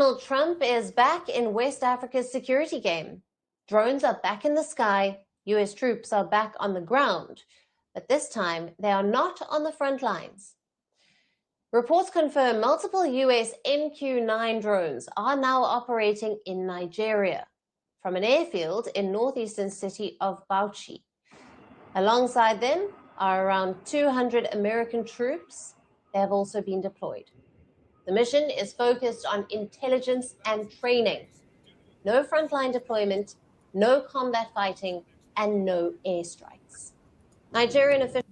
Donald Trump is back in West Africa's security game. Drones are back in the sky, US troops are back on the ground, but this time they are not on the front lines. Reports confirm multiple US MQ-9 drones are now operating in Nigeria from an airfield in northeastern city of Bauchi. Alongside them are around 200 American troops. They have also been deployed. The mission is focused on intelligence and training. No frontline deployment, no combat fighting, and no airstrikes. Nigerian officials.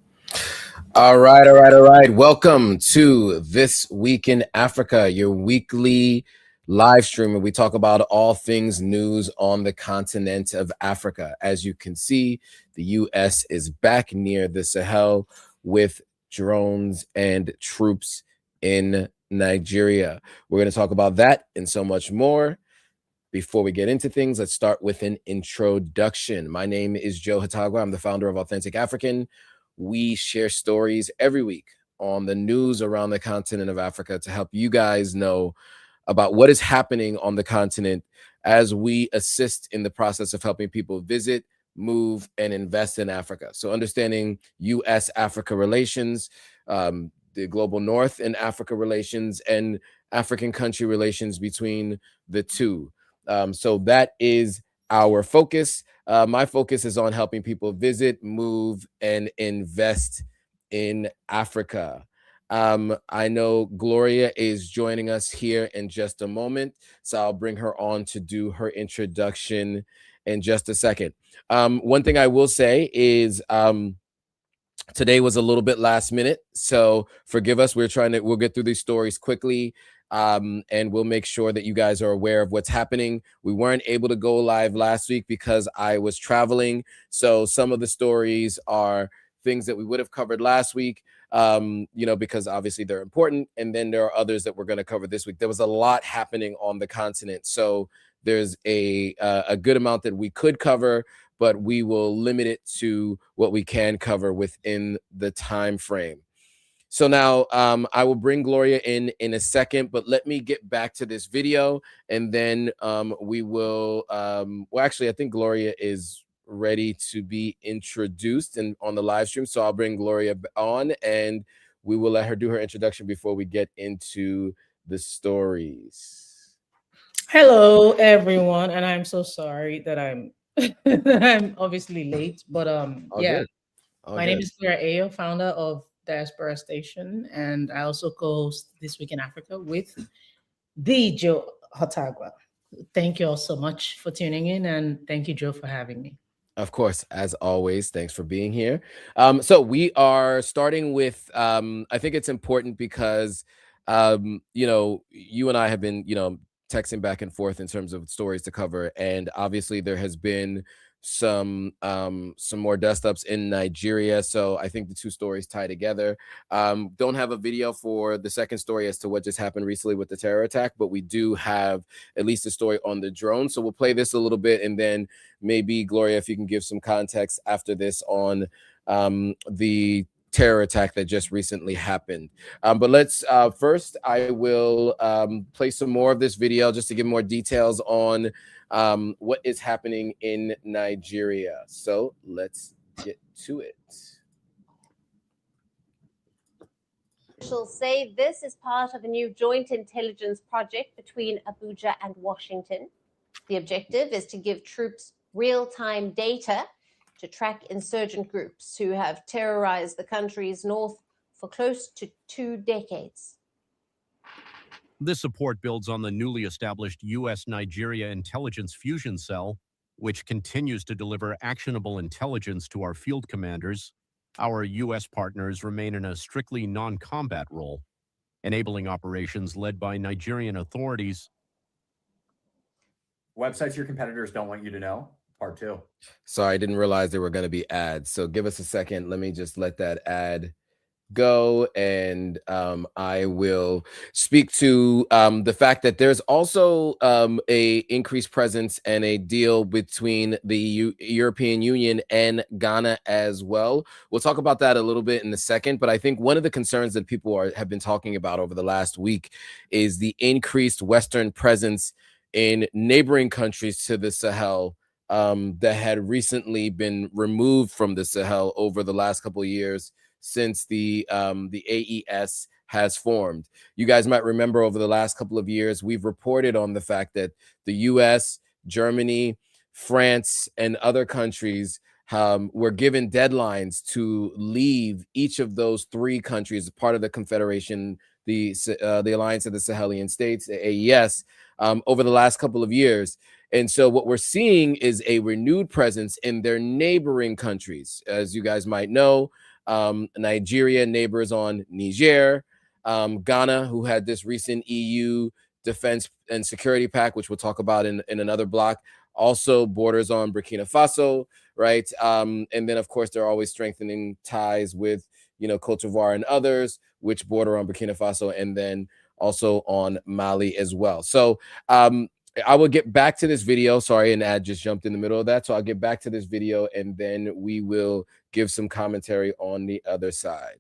All right. Welcome to This Week in Africa, your weekly live stream where we talk about all things news on the continent of Africa. As you can see, the U.S. is back near the Sahel with drones and troops in Nigeria. We're going to talk about that and so much more. Before we get into things, let's start with an introduction. My name is Joe Hatagwa. I'm the founder of Authentic African. We share stories every week on the news around the continent of Africa to help you guys know about what is happening on the continent as we assist in the process of helping people visit, move, and invest in Africa. So understanding U.S.-Africa relations, the global North and Africa relations, and African country relations between the two. So that is our focus. My focus is on helping people visit, move, and invest in Africa. I know Gloria is joining us here in just a moment, so I'll bring her on to do her introduction in just a second. One thing I will say is today was a little bit last minute, so forgive us. We'll get through these stories quickly. And we'll make sure that you guys are aware of what's happening. We weren't able to go live last week because I was traveling. So some of the stories are things that we would have covered last week, because obviously they're important. And then there are others that we're going to cover this week. There was a lot happening on the continent. So there's a good amount that we could cover, but we will limit it to what we can cover within the time frame. So now I will bring Gloria in a second, but let me get back to this video and then we will, actually, I think Gloria is ready to be introduced and on the live stream. So I'll bring Gloria on and we will let her do her introduction before we get into the stories. Hello, everyone. And I'm so sorry that I'm I'm obviously late, but my name is Gloria Ayo, founder of Diaspora Station, and I also co-host This Week in Africa with the Joe Hatagwa. Thank you all so much for tuning in, and thank you, Joe, for having me. Of course, as always, thanks for being here. So we are starting with, I think it's important because, you and I have been, texting back and forth in terms of stories to cover, and obviously there has been some more dust-ups in Nigeria, so I think the two stories tie together. Don't have a video for the second story as to what just happened recently with the terror attack, but we do have at least a story on the drone, so we'll play this a little bit, and then maybe Gloria, if you can give some context after this on the terror attack that just recently happened. But let's first I will play some more of this video just to give more details on what is happening in Nigeria. So let's get to it. Officials say this is part of a new joint intelligence project between Abuja and Washington. The objective is to give troops real-time data to track insurgent groups who have terrorized the country's north for close to 2 decades. This support builds on the newly established U.S.-Nigeria Intelligence Fusion Cell, which continues to deliver actionable intelligence to our field commanders. Our U.S. partners remain in a strictly non-combat role, enabling operations led by Nigerian authorities. Websites your competitors don't want you to know, part 2. Sorry, I didn't realize there were going to be ads. So give us a second. Let me just let that ad go, and I will speak to the fact that there's also a increased presence and a deal between the European Union and Ghana as well. We'll talk about that a little bit in a second, but I think one of the concerns that people have been talking about over the last week is the increased Western presence in neighboring countries to the Sahel that had recently been removed from the Sahel over the last couple of years since the AES has formed. You guys might remember over the last couple of years, we've reported on the fact that the US, Germany, France, and other countries were given deadlines to leave each of those three countries, part of the Confederation, the Alliance of the Sahelian States, the AES, over the last couple of years. And so what we're seeing is a renewed presence in their neighboring countries. As you guys might know, Nigeria neighbors on Niger, Ghana, who had this recent EU defense and security pact, which we'll talk about in another block, also borders on Burkina Faso, right? And then, of course, they're always strengthening ties with, Cote d'Ivoire and others, which border on Burkina Faso, and then also on Mali as well. So I will get back to this video. Sorry, an ad just jumped in the middle of that. So I'll get back to this video, and then we will give some commentary on the other side.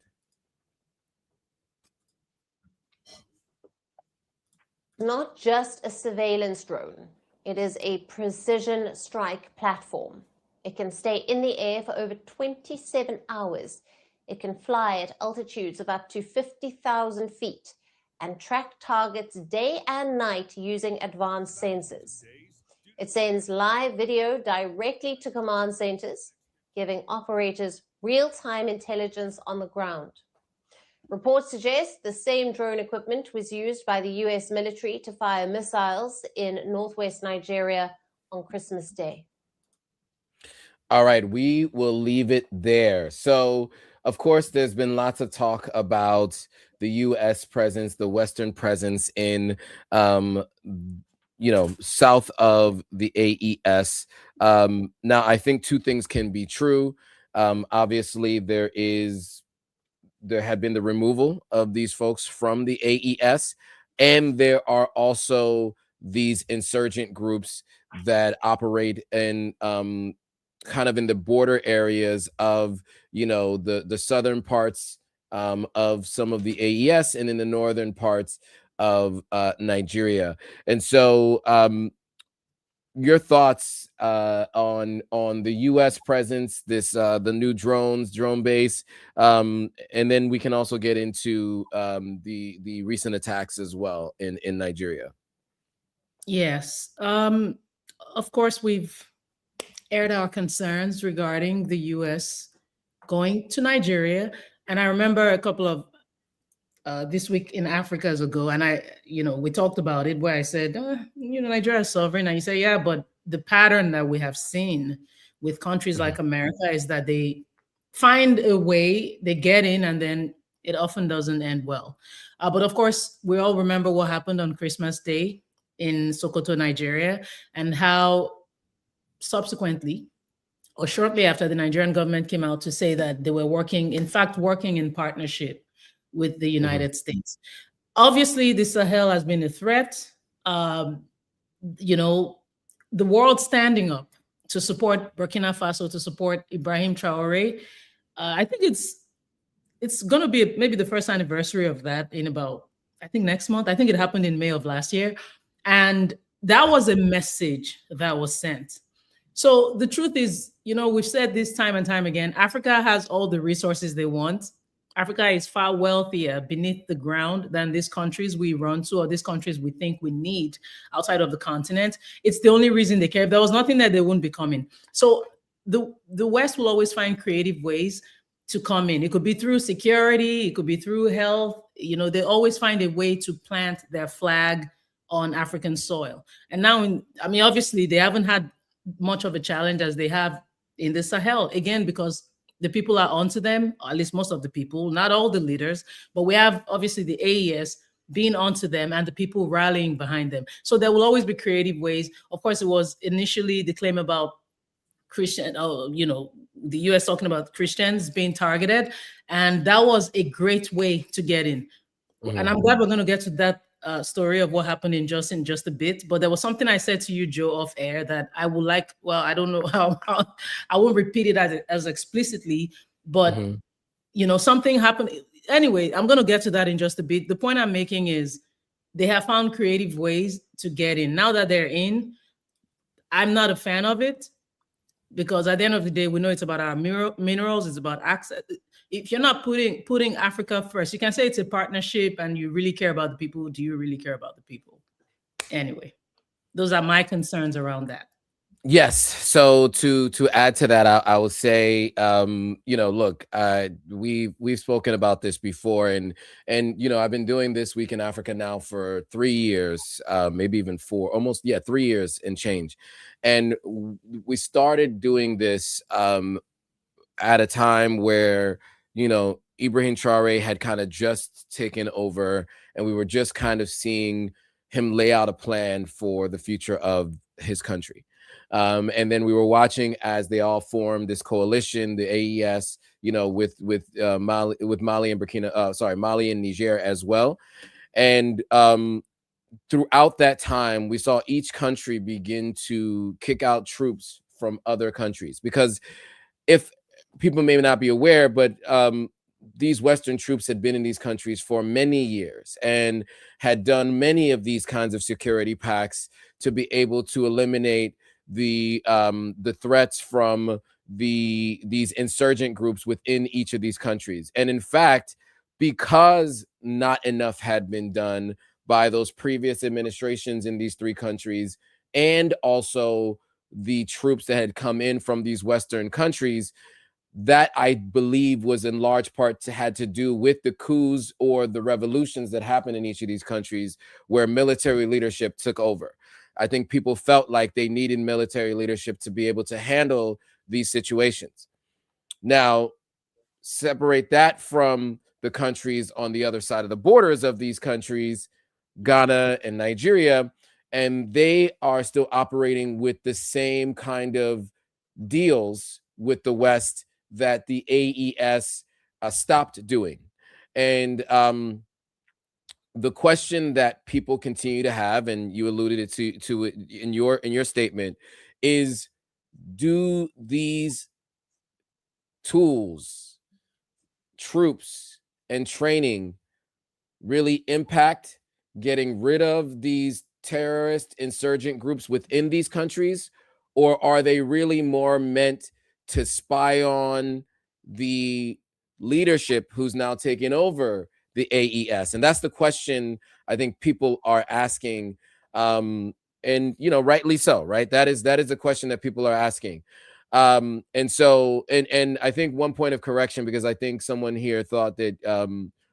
Not just a surveillance drone. It is a precision strike platform. It can stay in the air for over 27 hours. It can fly at altitudes of up to 50,000 feet and track targets day and night using advanced sensors. It sends live video directly to command centers, giving operators real-time intelligence on the ground. Reports suggest the same drone equipment was used by the US military to fire missiles in northwest Nigeria on Christmas Day. All right, we will leave it there. So, of course, there's been lots of talk about the U.S. presence, the Western presence in, south of the AES. Now, I think two things can be true. Obviously, there had been the removal of these folks from the AES, and there are also these insurgent groups that operate in kind of in the border areas of, the southern parts of some of the AES and in the northern parts of Nigeria. And so your thoughts on the U.S. presence, the new drone base, and then we can also get into the recent attacks as well in Nigeria. Yes. Of course, we've aired our concerns regarding the U.S. going to Nigeria. And I remember a couple of This Week in Africa ago, and we talked about it, where I said, Nigeria is sovereign. And you say, yeah, but the pattern that we have seen with countries like America is that they find a way, they get in, and then it often doesn't end well. But of course, we all remember what happened on Christmas Day in Sokoto, Nigeria, and how subsequently, or shortly after, the Nigerian government came out to say that they were working in partnership with the United States. Obviously, the Sahel has been a threat. The world standing up to support Burkina Faso, to support Ibrahim Traore. I think it's going to be maybe the first anniversary of that in about, I think next month. I think it happened in May of last year. And that was a message that was sent. So the truth is, we've said this time and time again, Africa has all the resources they want. Africa is far wealthier beneath the ground than these countries we run to, or these countries we think we need outside of the continent. It's the only reason they care. If there was nothing there, they wouldn't be coming. So the West will always find creative ways to come in. It could be through security, it could be through health. They always find a way to plant their flag on African soil. And now, obviously, they haven't had much of a challenge as they have in the Sahel, again, because the people are onto them, or at least most of the people, not all the leaders, but we have obviously the AES being onto them and the people rallying behind them. So there will always be creative ways. Of course, it was initially the claim about Christian, the US talking about Christians being targeted. And that was a great way to get in. And I'm glad we're going to get to that story of what happened in just a bit. But there was something I said to you, Joe, off air that I would like, well, I don't know how I won't repeat it as explicitly, but you know, something happened. Anyway, I'm going to get to that in just a bit. The point I'm making is they have found creative ways to get in. Now that they're in, I'm not a fan of it, because at the end of the day, we know it's about our minerals, it's about access. If you're not putting Africa first, you can say it's a partnership and you really care about the people. Do you really care about the people? Anyway, those are my concerns around that. Yes. So to add to that, I would say, you know, look, we've spoken about this before, and you know, I've been doing This Week in Africa now for 3 years, maybe even 4, almost 3 years and change. And we started doing this at a time where, you know, Ibrahim Traore had kind of just taken over, and we were just kind of seeing him lay out a plan for the future of his country. And then we were watching as they all formed this coalition, the AES, you know, with Mali and Mali and Niger as well. And throughout that time, we saw each country begin to kick out troops from other countries, because if people may not be aware, but these Western troops had been in these countries for many years and had done many of these kinds of security pacts to be able to eliminate the threats from these insurgent groups within each of these countries. And in fact, because not enough had been done by those previous administrations in these 3 countries, and also the troops that had come in from these Western countries, that I believe was in large part had to do with the coups or the revolutions that happened in each of these countries where military leadership took over. I think people felt like they needed military leadership to be able to handle these situations. Now, separate that from the countries on the other side of the borders of these countries, Ghana and Nigeria, and they are still operating with the same kind of deals with the West that the AES stopped doing. And the question that people continue to have, and you alluded to it in your statement, is, do these tools, troops, and training really impact getting rid of these terrorist insurgent groups within these countries, or are they really more meant to spy on the leadership who's now taking over the AES? And that's the question I think people are asking, and you know, rightly so, right? That is the question that people are asking. And so, and I think one point of correction, because I think someone here thought that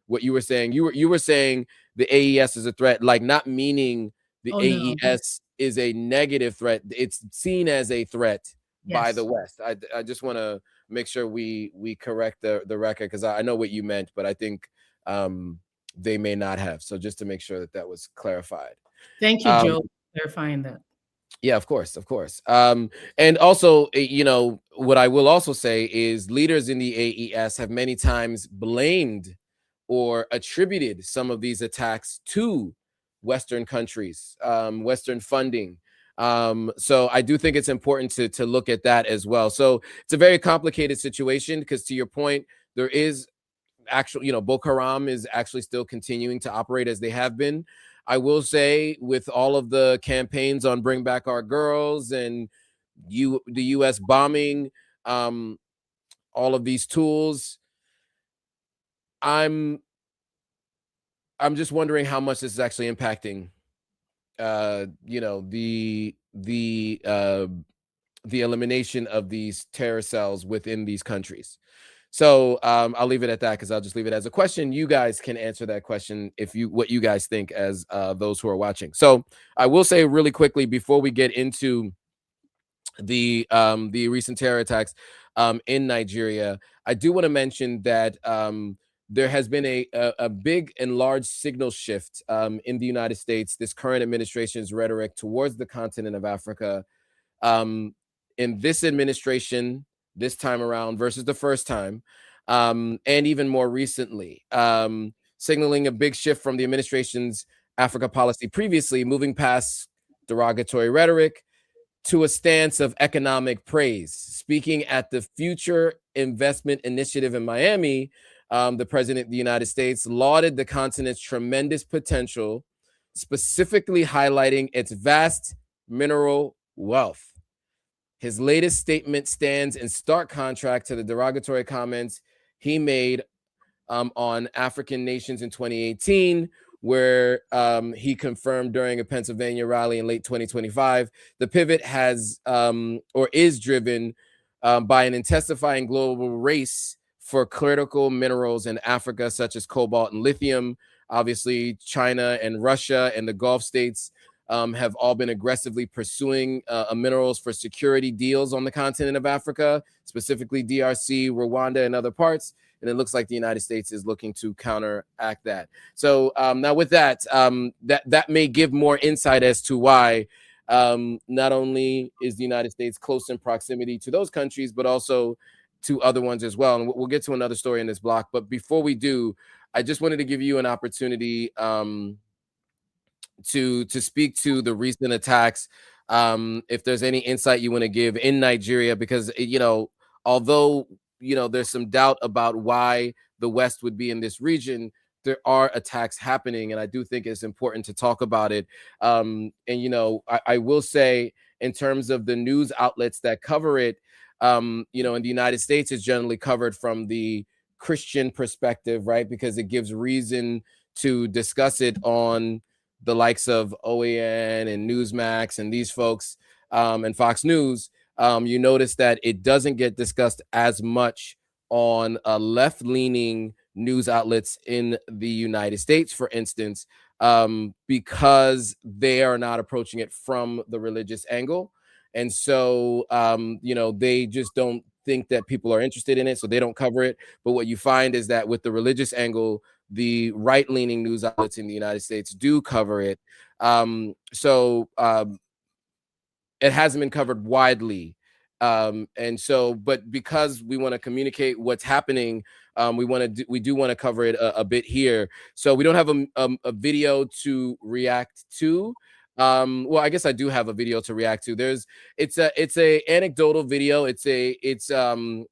what you were saying, you were saying the AES is a threat, like not meaning the AES is a negative threat. It's seen as a threat by the West. I just want to make sure we correct the record, because I know what you meant, but I think they may not have. So just to make sure that was clarified. Thank you, Joe, for clarifying that. Yeah, of course. And also, you know, what I will also say is leaders in the AES have many times blamed or attributed some of these attacks to Western countries, Western funding. So I do think it's important to look at that as well. So it's a very complicated situation, because to your point, there is actual, you know, Boko Haram is actually still continuing to operate as they have been. I will say, with all of the campaigns on Bring Back Our Girls and the US bombing, all of these tools, I'm just wondering how much this is actually impacting you know, the elimination of these terror cells within these countries. So I'll leave it at that, because I'll just leave it as a question. You guys can answer that question what you guys think as those who are watching. So I will say really quickly before we get into the recent terror attacks in Nigeria, I do want to mention that there has been a big and large signal shift in the United States, this current administration's rhetoric towards the continent of Africa. In this administration, this time around versus the first time, and even more recently, signaling a big shift from the administration's Africa policy previously, moving past derogatory rhetoric to a stance of economic praise. Speaking at the Future Investment Initiative in Miami, the president of the United States lauded the continent's tremendous potential, specifically highlighting its vast mineral wealth. His latest statement stands in stark contrast to the derogatory comments he made on African nations in 2018, where he confirmed during a Pennsylvania rally in late 2025, the pivot has or is driven by an intensifying global race for critical minerals in Africa, such as cobalt and lithium. Obviously, China and Russia and the Gulf states have all been aggressively pursuing minerals for security deals on the continent of Africa, specifically DRC, Rwanda, and other parts. And it looks like the United States is looking to counteract that. So now with that, that may give more insight as to why not only is the United States close in proximity to those countries, but also to other ones as well. And we'll get to another story in this block. But before we do, I just wanted to give you an opportunity to speak to the recent attacks. If there's any insight you want to give in Nigeria, because, you know, although, you know, there's some doubt about why the West would be in this region, there are attacks happening, and I do think it's important to talk about it. And, you know, I will say, in terms of the news outlets that cover it, you know, in the United States, it's generally covered from the Christian perspective, right? Because it gives reason to discuss it on the likes of OAN and Newsmax and these folks and Fox News. You notice that it doesn't get discussed as much on left-leaning news outlets in the United States, for instance, because they are not approaching it from the religious angle. And so, you know, they just don't think that people are interested in it, so they don't cover it. But what you find is that with the religious angle, the right-leaning news outlets in the United States do cover it. It hasn't been covered widely. And so, but because we want to communicate what's happening, we do want to cover it a bit here. So we don't have a video to react to. Well, I guess I do have a video to react to. It's a anecdotal video. It's a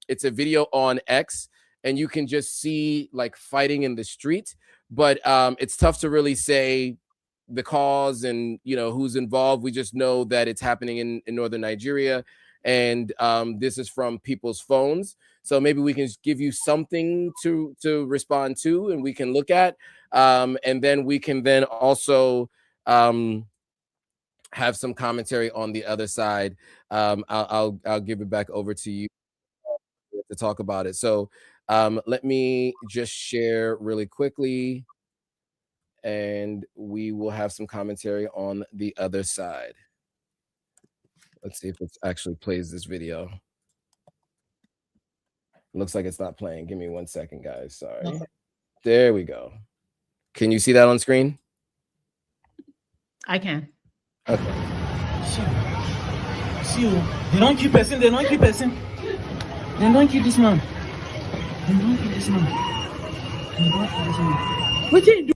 video on X, and you can just see like fighting in the street, but it's tough to really say the cause and, you know, who's involved. We just know that it's happening in northern Nigeria, and this is from people's phones. So maybe we can give you something to respond to, and we can look at, and then we can then also have some commentary on the other side. I'll give it back over to you to talk about it. So let me just share really quickly, and we will have some commentary on the other side. Let's see if it actually plays this video. It looks like it's not playing. Give me 1 second, guys. Sorry. Okay. There we go. Can you see that on screen? I can. Okay. See, they don't keep person. They don't keep person. They don't keep this man. They don't keep this man. They don't keep this man. What you do?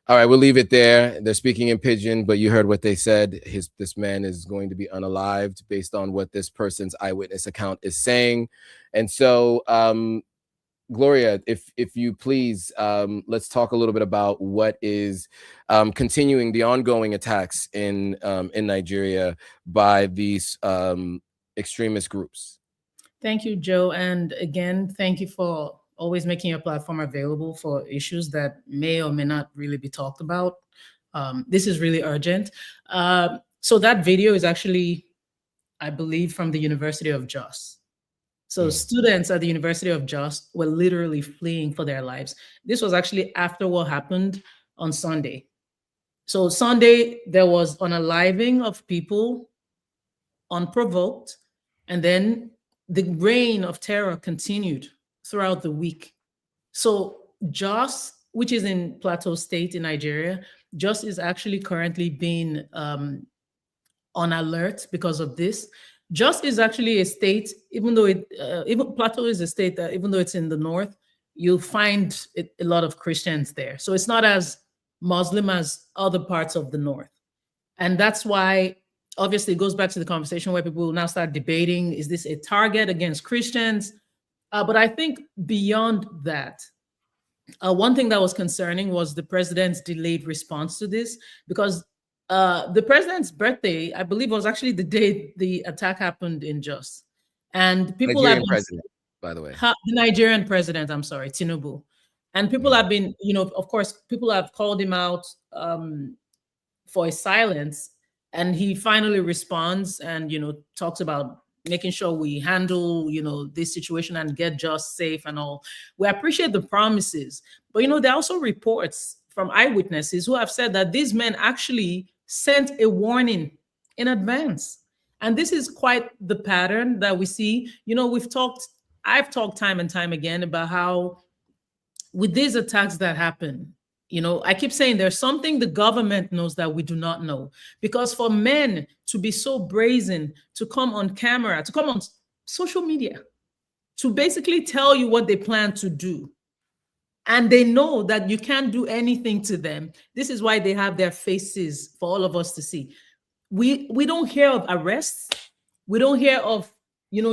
All right, we'll leave it there. They're speaking in Pidgin, but you heard what they said. This man is going to be unalived based on what this person's eyewitness account is saying. And so, Gloria, if you please, let's talk a little bit about what is continuing the ongoing attacks in Nigeria by these extremist groups. Thank you, Joe. And again, thank you for always making your platform available for issues that may or may not really be talked about. This is really urgent. So that video is actually, I believe, from the University of Jos. So students at the University of Jos were literally fleeing for their lives. This was actually after what happened on Sunday. So Sunday, there was an unaliving of people unprovoked, and then the reign of terror continued throughout the week. So Jos, which is in Plateau State in Nigeria, Jos is actually currently being on alert because of this. Just is actually a state, even though even Plateau is a state that even though it's in the north, you'll find a lot of Christians there. So it's not as Muslim as other parts of the north. And that's why, obviously, it goes back to the conversation where people will now start debating, is this a target against Christians? But I think beyond that, one thing that was concerning was the president's delayed response to this, because the president's birthday, I believe, was actually the day the attack happened in Jos. And people Nigerian president, by the way. The Nigerian president, I'm sorry, Tinubu. And people have been, of course, people have called him out for his silence. And he finally responds and, talks about making sure we handle, this situation and get Jos safe and all. We appreciate the promises. But, there are also reports from eyewitnesses who have said that these men actually sent a warning in advance. And this is quite the pattern that we see. I've talked time and time again about how with these attacks that happen, I keep saying there's something the government knows that we do not know. Because for men to be so brazen, to come on camera, to come on social media, to basically tell you what they plan to do, and they know that you can't do anything to them. This is why they have their faces for all of us to see. We don't hear of arrests. We don't hear of,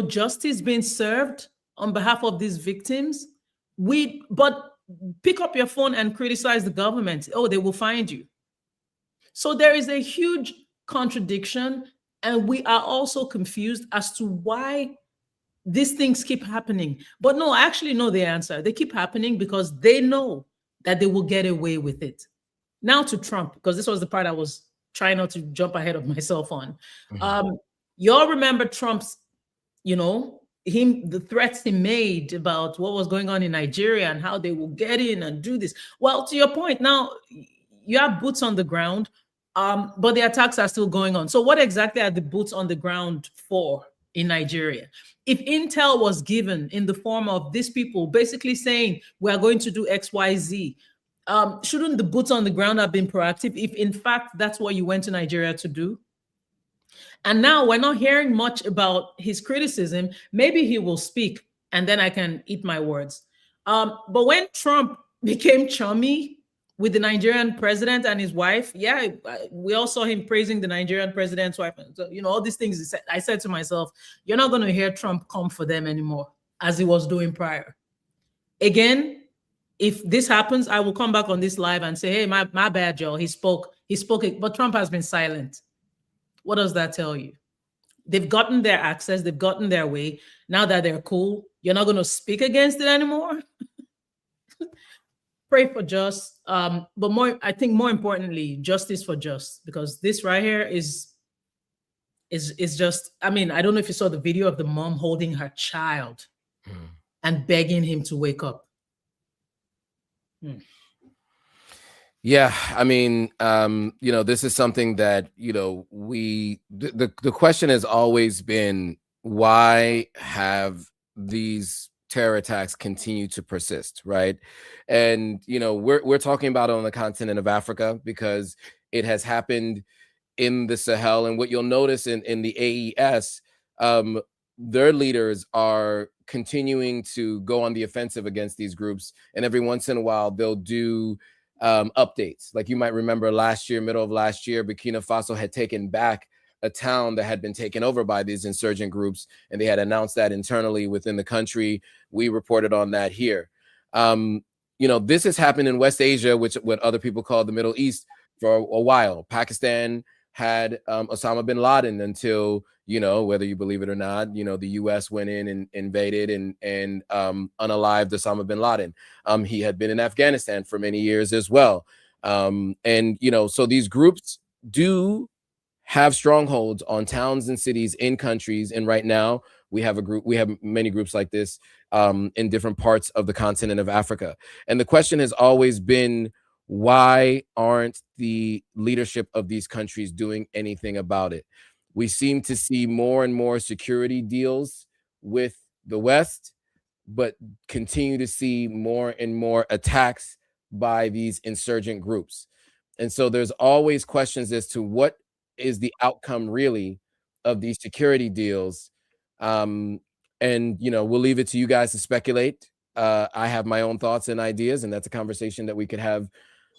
justice being served on behalf of these victims. But pick up your phone and criticize the government. Oh, they will find you. So there is a huge contradiction, and we are also confused as to why these things keep happening. But no, I actually know the answer. They keep happening because they know that they will get away with it. Now to Trump, because this was the part I was trying not to jump ahead of myself on. Mm-hmm. You all remember Trump's, the threats he made about what was going on in Nigeria and how they will get in and do this. Well, to your point, now you have boots on the ground, but the attacks are still going on. So what exactly are the boots on the ground for in Nigeria? If intel was given in the form of these people basically saying, we are going to do X, Y, Z, shouldn't the boots on the ground have been proactive if in fact that's what you went to Nigeria to do? And now we're not hearing much about his criticism. Maybe he will speak and then I can eat my words. But when Trump became chummy with the Nigerian president and his wife, yeah, we all saw him praising the Nigerian president's wife. So, all these things, I said to myself, you're not going to hear Trump come for them anymore, as he was doing prior. Again, if this happens, I will come back on this live and say, hey, my bad, Joe. He spoke, but Trump has been silent. What does that tell you? They've gotten their access. They've gotten their way. Now that they're cool, you're not going to speak against it anymore. Pray for Just, but I think more importantly, justice for Just, because this right here is just, I don't know if you saw the video of the mom holding her child and begging him to wake up. Yeah, this is something that, the question has always been, why have these terror attacks continue to persist, right? And, we're talking about it on the continent of Africa because it has happened in the Sahel. And what you'll notice in the AES, their leaders are continuing to go on the offensive against these groups. And every once in a while, they'll do updates. Like you might remember middle of last year, Burkina Faso had taken back a town that had been taken over by these insurgent groups, and they had announced that internally within the country. We reported on that here. This has happened in West Asia, which what other people call the Middle East, for a while. Pakistan had Osama bin Laden until, whether you believe it or not, the U.S. went in and invaded and unalived Osama bin Laden. He had been in Afghanistan for many years as well. So these groups do have strongholds on towns and cities in countries. And right now we have many groups like this in different parts of the continent of Africa. And the question has always been, why aren't the leadership of these countries doing anything about it? We seem to see more and more security deals with the West, but continue to see more and more attacks by these insurgent groups. And so there's always questions as to what is the outcome really of these security deals. And, you know, we'll leave it to you guys to speculate. I have my own thoughts and ideas, and that's a conversation that we could have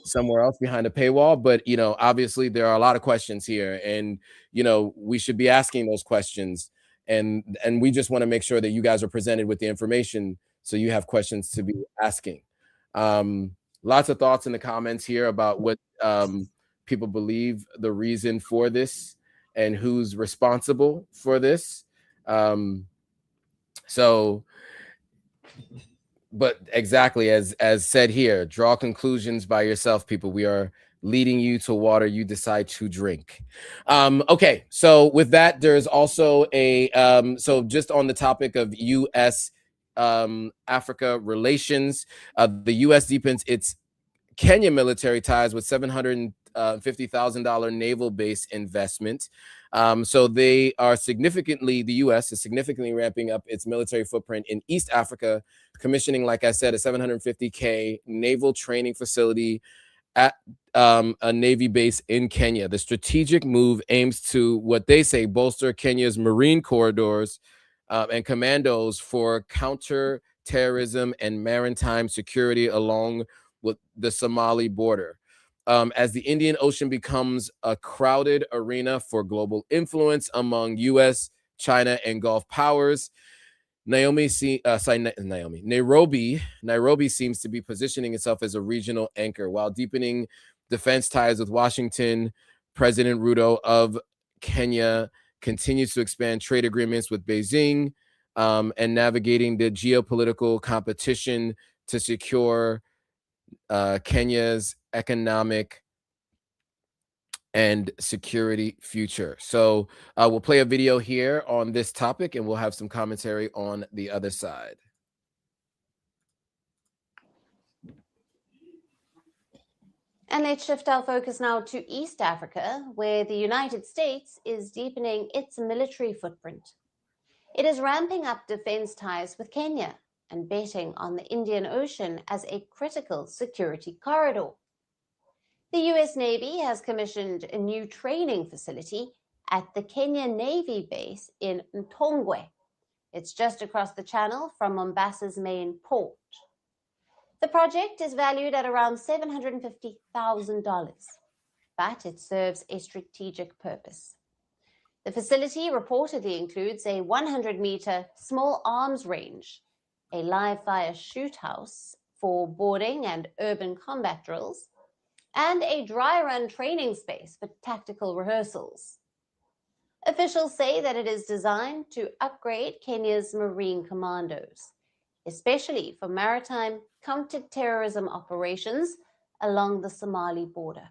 somewhere else behind a paywall. But, you know, obviously there are a lot of questions here, and, you know, we should be asking those questions. And we just want to make sure that you guys are presented with the information so you have questions to be asking. Lots of thoughts in the comments here about what people believe the reason for this and who's responsible for this. But exactly as said here, draw conclusions by yourself, people. We are leading you to water you decide to drink. Okay, so with that, there's also a so just on the topic of U.S. Africa relations, the U.S. deepens its Kenya military ties with $750,000 naval base investment. So they are the U.S. is significantly ramping up its military footprint in East Africa, commissioning, like I said, a $750K naval training facility at a Navy base in Kenya. The strategic move aims to, what they say, bolster Kenya's marine corridors and commandos for counter-terrorism and maritime security along with the Somali border. As the Indian Ocean becomes a crowded arena for global influence among U.S., China, and Gulf powers, Nairobi seems to be positioning itself as a regional anchor while deepening defense ties with Washington. President Ruto of Kenya continues to expand trade agreements with Beijing and navigating the geopolitical competition to secure Kenya's economic and security future. So we'll play a video here on this topic, and we'll have some commentary on the other side. And let's shift our focus now to East Africa, where the United States is deepening its military footprint. It is ramping up defense ties with Kenya and betting on the Indian Ocean as a critical security corridor. The US Navy has commissioned a new training facility at the Kenya Navy base in Ntongwe. It's just across the channel from Mombasa's main port. The project is valued at around $750,000, but it serves a strategic purpose. The facility reportedly includes a 100-meter small arms range, a live-fire shoot house for boarding and urban combat drills, and a dry-run training space for tactical rehearsals. Officials say that it is designed to upgrade Kenya's marine commandos, especially for maritime counter-terrorism operations along the Somali border.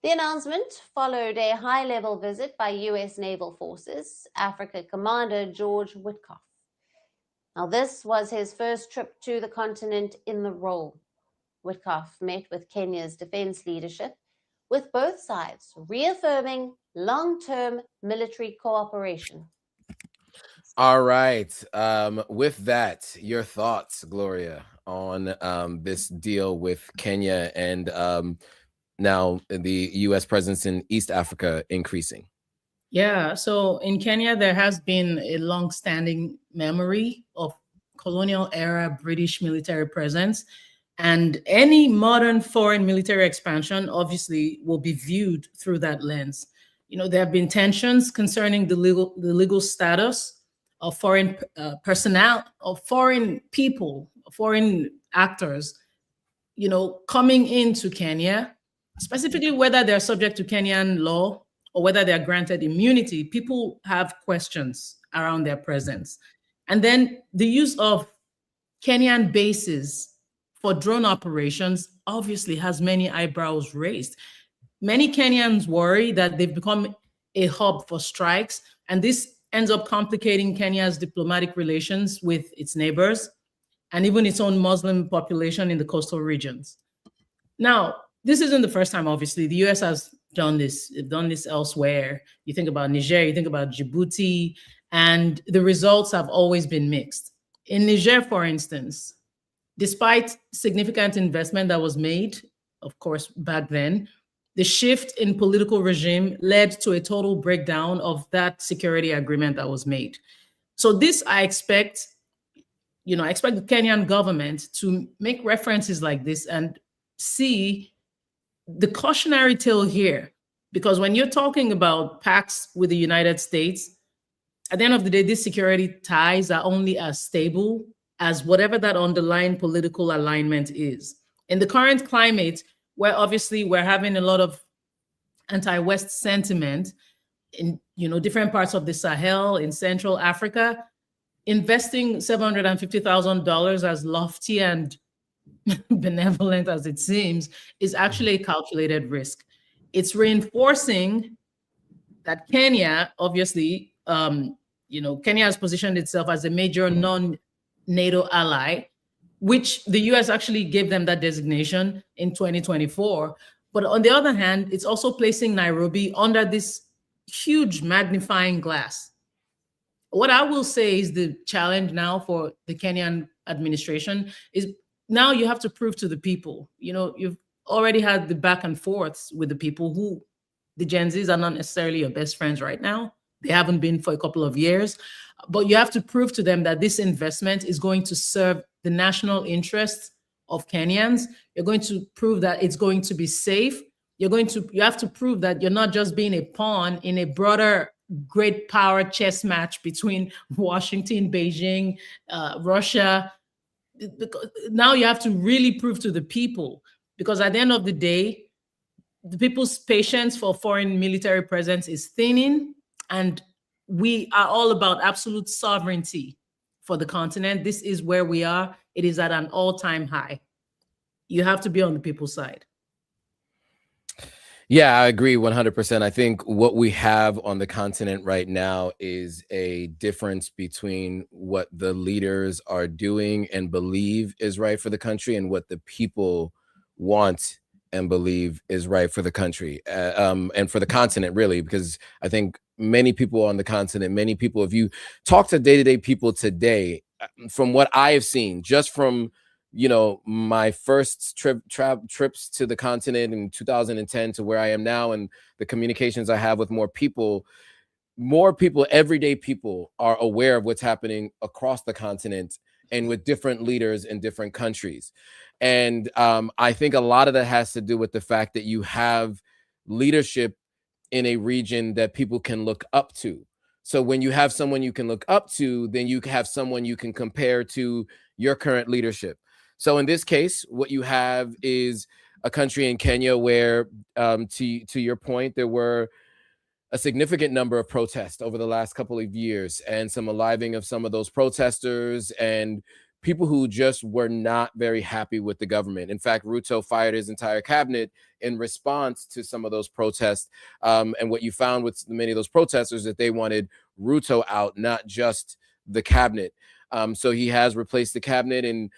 The announcement followed a high-level visit by U.S. Naval Forces Africa Commander George Witkoff. Now, this was his first trip to the continent in the role. Witkoff met with Kenya's defense leadership, with both sides reaffirming long-term military cooperation. All right. With that, your thoughts, Gloria, on this deal with Kenya and now the U.S. presence in East Africa increasing? Yeah, so in Kenya, there has been a long-standing memory of colonial-era British military presence, and any modern foreign military expansion obviously will be viewed through that lens. You know, there have been tensions concerning the legal status of foreign personnel, of foreign people, foreign actors, you know, coming into Kenya, specifically whether they're subject to Kenyan law or whether they're granted immunity. People have questions around their presence. And then the use of Kenyan bases for drone operations obviously has many eyebrows raised. Many Kenyans worry that they've become a hub for strikes, and this ends up complicating Kenya's diplomatic relations with its neighbors and even its own Muslim population in the coastal regions. Now, this isn't the first time, obviously. The US has done this. They've done this elsewhere. You think about Niger, you think about Djibouti, and the results have always been mixed. In Niger, for instance, despite significant investment that was made, of course, back then, the shift in political regime led to a total breakdown of that security agreement that was made. So this, I expect the Kenyan government to make references like this and see the cautionary tale here. Because when you're talking about pacts with the United States, at the end of the day, these security ties are only as stable as whatever that underlying political alignment is. In the current climate, where obviously we're having a lot of anti-West sentiment in different parts of the Sahel, in Central Africa, investing $750,000, as lofty and benevolent as it seems, is actually a calculated risk. It's reinforcing that Kenya, obviously, Kenya has positioned itself as a major non-NATO ally, which the US actually gave them that designation in 2024. But on the other hand, it's also placing Nairobi under this huge magnifying glass. What I will say is the challenge now for the Kenyan administration is now you have to prove to the people, you've already had the back and forths with the people who the Gen Zs are not necessarily your best friends right now. They haven't been for a couple of years, but you have to prove to them that this investment is going to serve the national interests of Kenyans. You're going to prove that it's going to be safe. You have to prove that you're not just being a pawn in a broader great power chess match between Washington, Beijing, Russia. Now you have to really prove to the people, because at the end of the day, the people's patience for foreign military presence is thinning, and we are all about absolute sovereignty for the continent. This is where we are. It is at an all-time high. You have to be on the people's side. Yeah, I agree 100%. I think what we have on the continent right now is a difference between what the leaders are doing and believe is right for the country and what the people want and believe is right for the country, and for the continent, really, because I think many people on the continent, if you talk to day-to-day people today, from what I have seen, just from my first trips to the continent in 2010 to where I am now, and the communications I have with more people, everyday people are aware of what's happening across the continent and with different leaders in different countries. And I think a lot of that has to do with the fact that you have leadership in a region that people can look up to. So when you have someone you can look up to, then you have someone you can compare to your current leadership. So in this case, what you have is a country in Kenya where, to your point, there were a significant number of protests over the last couple of years, and some aliving of some of those protesters and people who just were not very happy with the government. In fact, Ruto fired his entire cabinet in response to some of those protests. And what you found with many of those protesters, that they wanted Ruto out, not just the cabinet. So he has replaced the cabinet, and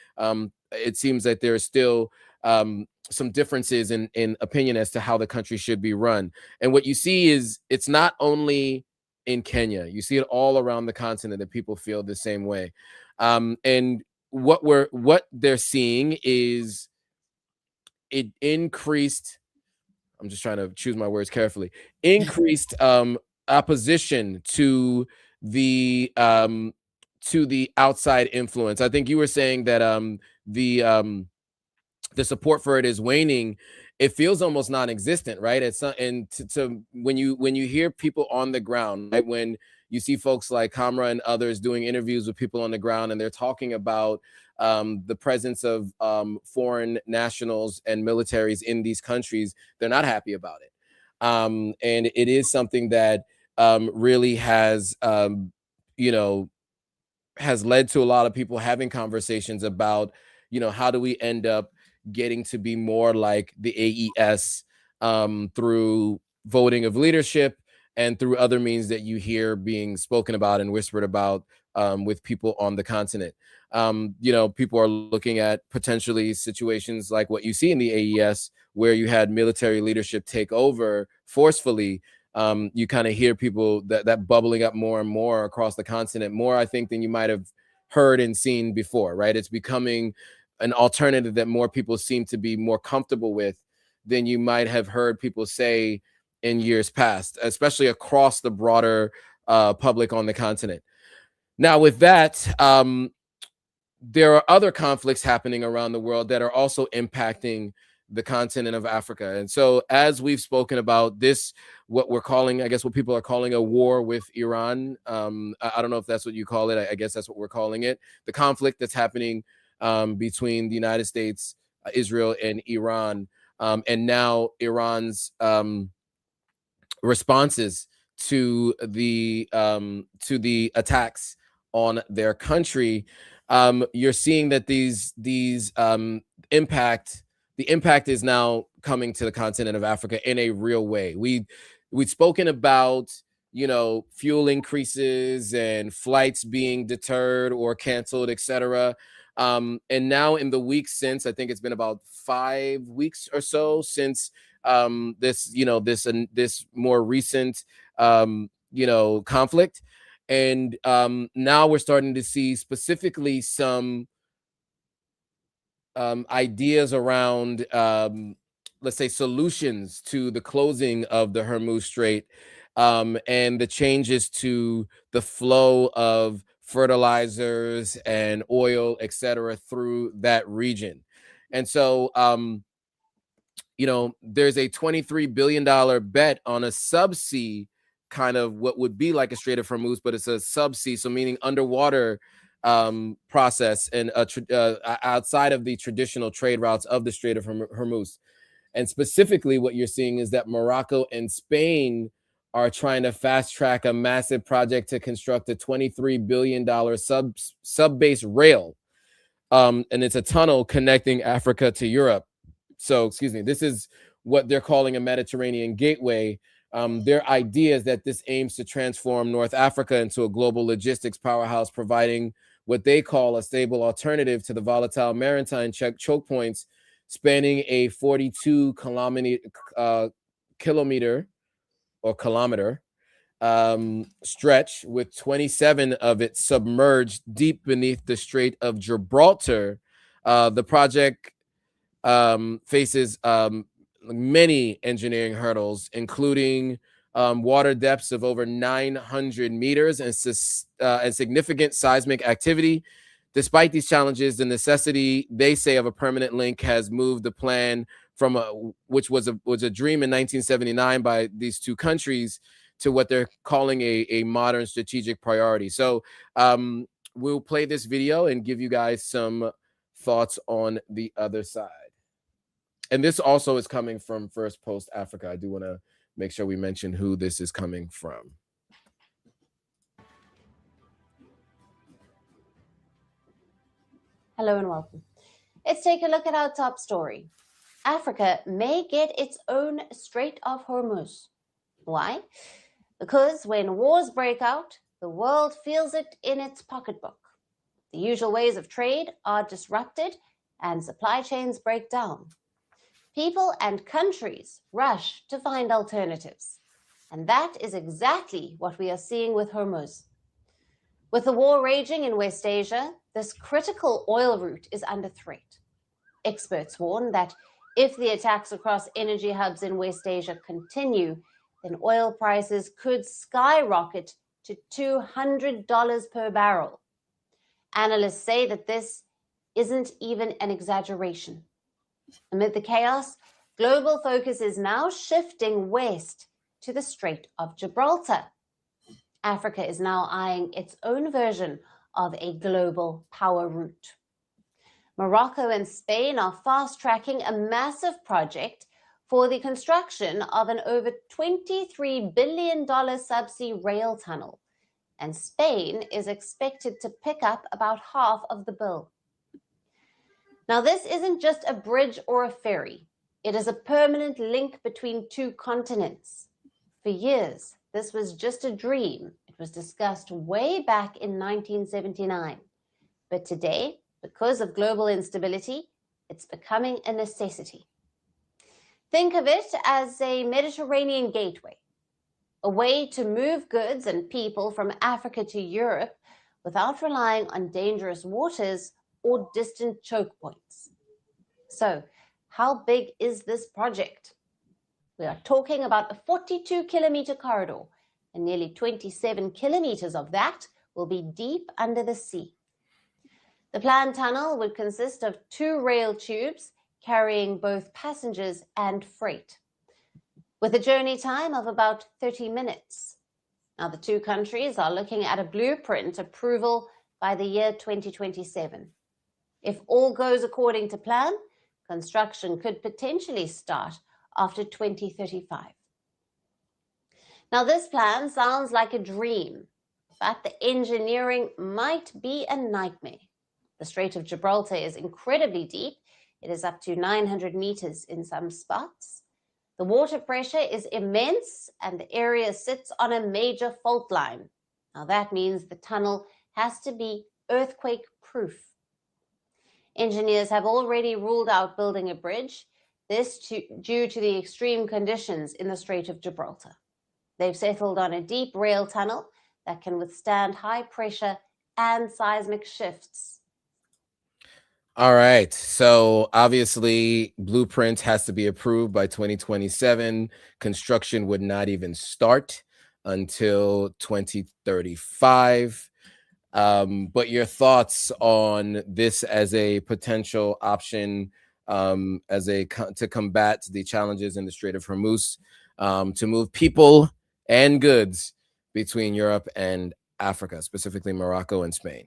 it seems that there are still some differences in opinion as to how the country should be run. And what you see is it's not only in Kenya, you see it all around the continent that people feel the same way. And what they're seeing is it increased, I'm just trying to choose my words carefully, increased opposition to the outside influence. I think you were saying that the support for it is waning. It feels almost non-existent, right? It's not, and when you hear people on the ground, right, when you see folks like Kamra and others doing interviews with people on the ground, and they're talking about the presence of foreign nationals and militaries in these countries, they're not happy about it. And it is something that really has, has led to a lot of people having conversations about, how do we end up getting to be more like the AES through voting of leadership and through other means that you hear being spoken about and whispered about with people on the continent. People are looking at potentially situations like what you see in the AES, where you had military leadership take over forcefully. You kind of hear people that bubbling up more and more across the continent, more, I think, than you might have heard and seen before, right? It's becoming an alternative that more people seem to be more comfortable with than you might have heard people say in years past, especially across the broader public on the continent. Now, with that, there are other conflicts happening around the world that are also impacting the continent of Africa. And so, as we've spoken about this, what we're calling, I guess what people are calling a war with Iran, I don't know if that's what you call it. I guess that's what we're calling it. The conflict that's happening between the United States, Israel, and Iran, and now Iran's responses to the attacks on their country. You're seeing that the impact is now coming to the continent of Africa in a real way. We'd spoken about, fuel increases and flights being deterred or canceled, etc. And now in the weeks since, I think it's been about 5 weeks or so since this more recent conflict. And now we're starting to see specifically some ideas around, let's say, solutions to the closing of the Hormuz Strait and the changes to the flow of fertilizers and oil, etc., through that region. And so, there's a $23 billion bet on a subsea kind of what would be like a Strait of Hormuz, but it's a subsea, so meaning underwater process and outside of the traditional trade routes of the Strait of Hormuz. And specifically what you're seeing is that Morocco and Spain are trying to fast track a massive project to construct a $23 billion sub-base rail. And it's a tunnel connecting Africa to Europe. So, this is what they're calling a Mediterranean gateway. Their idea is that this aims to transform North Africa into a global logistics powerhouse, providing what they call a stable alternative to the volatile maritime choke points spanning a 42 kilometer stretch, with 27 of it submerged deep beneath the Strait of Gibraltar. The project faces many engineering hurdles, including water depths of over 900 meters and significant seismic activity. Despite these challenges, the necessity, they say, of a permanent link has moved the plan from which was a dream in 1979 by these two countries to what they're calling a modern strategic priority. So we'll play this video and give you guys some thoughts on the other side. And this also is coming from First Post Africa. I do want to make sure we mention who this is coming from. Hello and welcome. Let's take a look at our top story. Africa may get its own Strait of Hormuz. Why? Because when wars break out, the world feels it in its pocketbook. The usual ways of trade are disrupted and supply chains break down. People and countries rush to find alternatives. And that is exactly what we are seeing with Hormuz. With the war raging in West Asia, this critical oil route is under threat. Experts warn that if the attacks across energy hubs in West Asia continue, then oil prices could skyrocket to $200 per barrel. Analysts say that this isn't even an exaggeration. Amid the chaos, global focus is now shifting west to the Strait of Gibraltar. Africa is now eyeing its own version of a global power route. Morocco and Spain are fast-tracking a massive project for the construction of an over $23 billion subsea rail tunnel, and Spain is expected to pick up about half of the bill. Now, this isn't just a bridge or a ferry. It is a permanent link between two continents. For years, this was just a dream. It was discussed way back in 1979. But today, because of global instability, it's becoming a necessity. Think of it as a Mediterranean gateway, a way to move goods and people from Africa to Europe without relying on dangerous waters or distant choke points. So, How big is this project? We are talking about a 42-kilometer corridor, and nearly 27 kilometers of that will be deep under the sea. The planned tunnel would consist of 2 rail tubes carrying both passengers and freight, with a journey time of about 30 minutes. Now, the 2 countries are looking at a blueprint approval by the year 2027. If all goes according to plan, construction could potentially start after 2035. Now, this plan sounds like a dream, but the engineering might be a nightmare. The Strait of Gibraltar is incredibly deep. It is up to 900 meters in some spots. The water pressure is immense, and the area sits on a major fault line. Now, that means the tunnel has to be earthquake-proof. Engineers have already ruled out building a bridge, due to the extreme conditions in the Strait of Gibraltar. They've settled on a deep rail tunnel that can withstand high pressure and seismic shifts. All right. So obviously, blueprint has to be approved by 2027. Construction would not even start until 2035. But your thoughts on this as a potential option, to combat the challenges in the Strait of Hormuz, to move people and goods between Europe and Africa, specifically Morocco and Spain.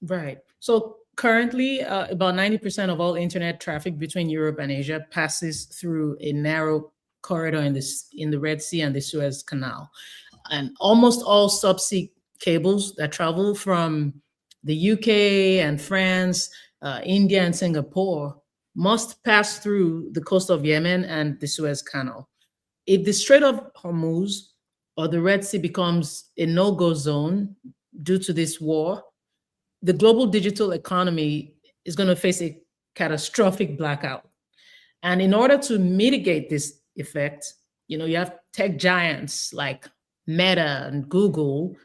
Right. So currently, about 90% of all internet traffic between Europe and Asia passes through a narrow corridor in the Red Sea and the Suez Canal. And almost all subsea cables that travel from the UK and France, India and Singapore must pass through the coast of Yemen and the Suez Canal. If the Strait of Hormuz or the Red Sea becomes a no-go zone due to this war, the global digital economy is going to face a catastrophic blackout. And in order to mitigate this effect, you have tech giants like Meta and Google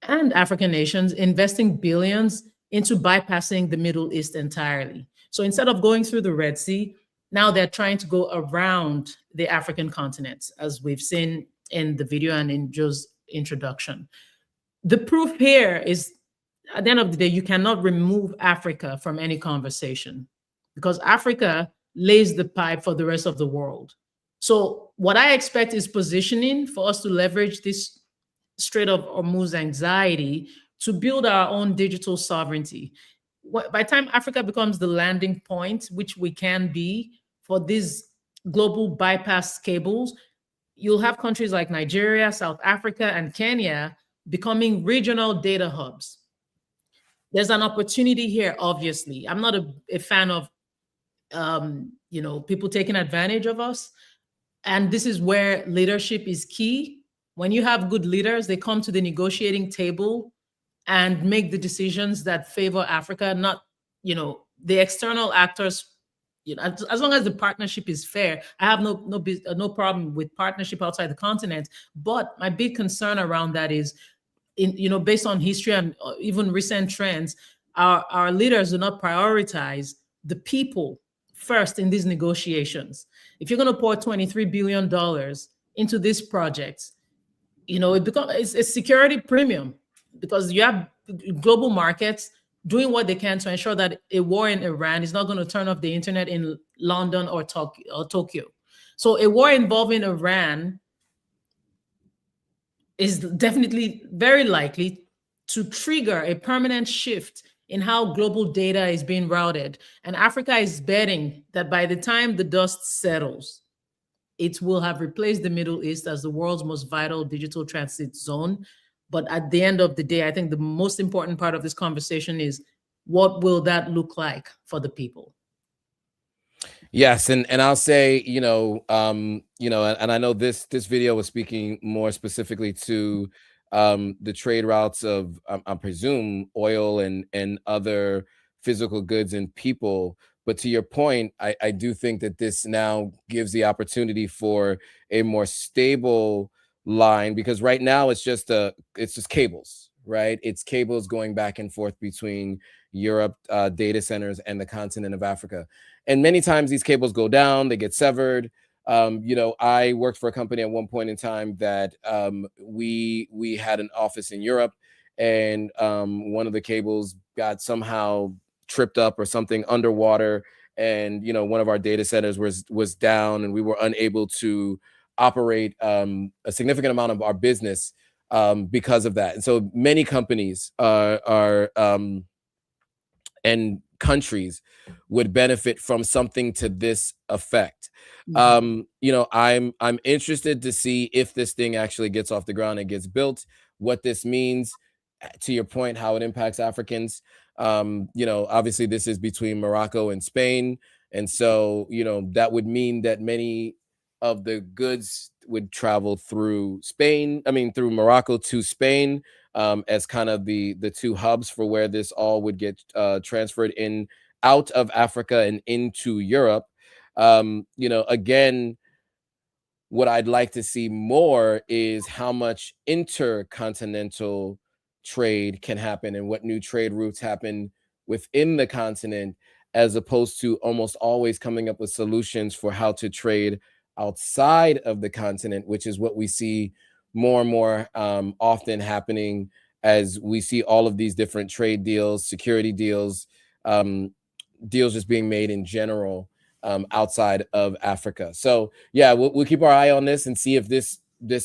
and African nations investing billions into bypassing the Middle East entirely. So instead of going through the Red Sea, now they're trying to go around the African continent, as we've seen in the video and in Joe's introduction. The proof here is, at the end of the day, you cannot remove Africa from any conversation, because Africa lays the pipe for the rest of the world. So what I expect is positioning for us to leverage this Strait of Hormuz anxiety to build our own digital sovereignty. By the time Africa becomes the landing point, which we can be for these global bypass cables, you'll have countries like Nigeria, South Africa, and Kenya becoming regional data hubs. There's an opportunity here, obviously. I'm not a fan of people taking advantage of us. And this is where leadership is key. When you have good leaders, they come to the negotiating table and make the decisions that favor Africa, not, the external actors. As long as the partnership is fair, I have no problem with partnership outside the continent. But my big concern around that is, based on history and even recent trends, our leaders do not prioritize the people first in these negotiations. If you're going to pour $23 billion into this project, it's a security premium, because you have global markets doing what they can to ensure that a war in Iran is not going to turn off the internet in London or Tokyo. So a war involving Iran is definitely very likely to trigger a permanent shift in how global data is being routed. And Africa is betting that by the time the dust settles, it will have replaced the Middle East as the world's most vital digital transit zone. But at the end of the day, I think the most important part of this conversation is, what will that look like for the people? Yes, and I'll say, and I know this video was speaking more specifically to the trade routes of, I presume, oil and other physical goods and people. But to your point, I do think that this now gives the opportunity for a more stable line, because right now it's just cables, right? It's cables going back and forth between Europe data centers and the continent of Africa. And many times these cables go down, they get severed. I worked for a company at one point in time that we had an office in Europe, and one of the cables got somehow tripped up or something underwater, and one of our data centers was down, and we were unable to operate a significant amount of our business because of that. And so many companies and countries would benefit from something to this effect. I'm interested to see if this thing actually gets off the ground and gets built, what this means, to your point, how it impacts Africans. Obviously this is between Morocco and Spain. And so, that would mean that many of the goods would travel through through Morocco to Spain, as kind of the two hubs for where this all would get transferred in out of Africa and into Europe. Again, what I'd like to see more is how much intercontinental trade can happen and what new trade routes happen within the continent, as opposed to almost always coming up with solutions for how to trade outside of the continent, which is what we see more and more often happening, as we see all of these different trade deals, security deals, deals just being made in general outside of Africa. So yeah, we'll keep our eye on this and see if this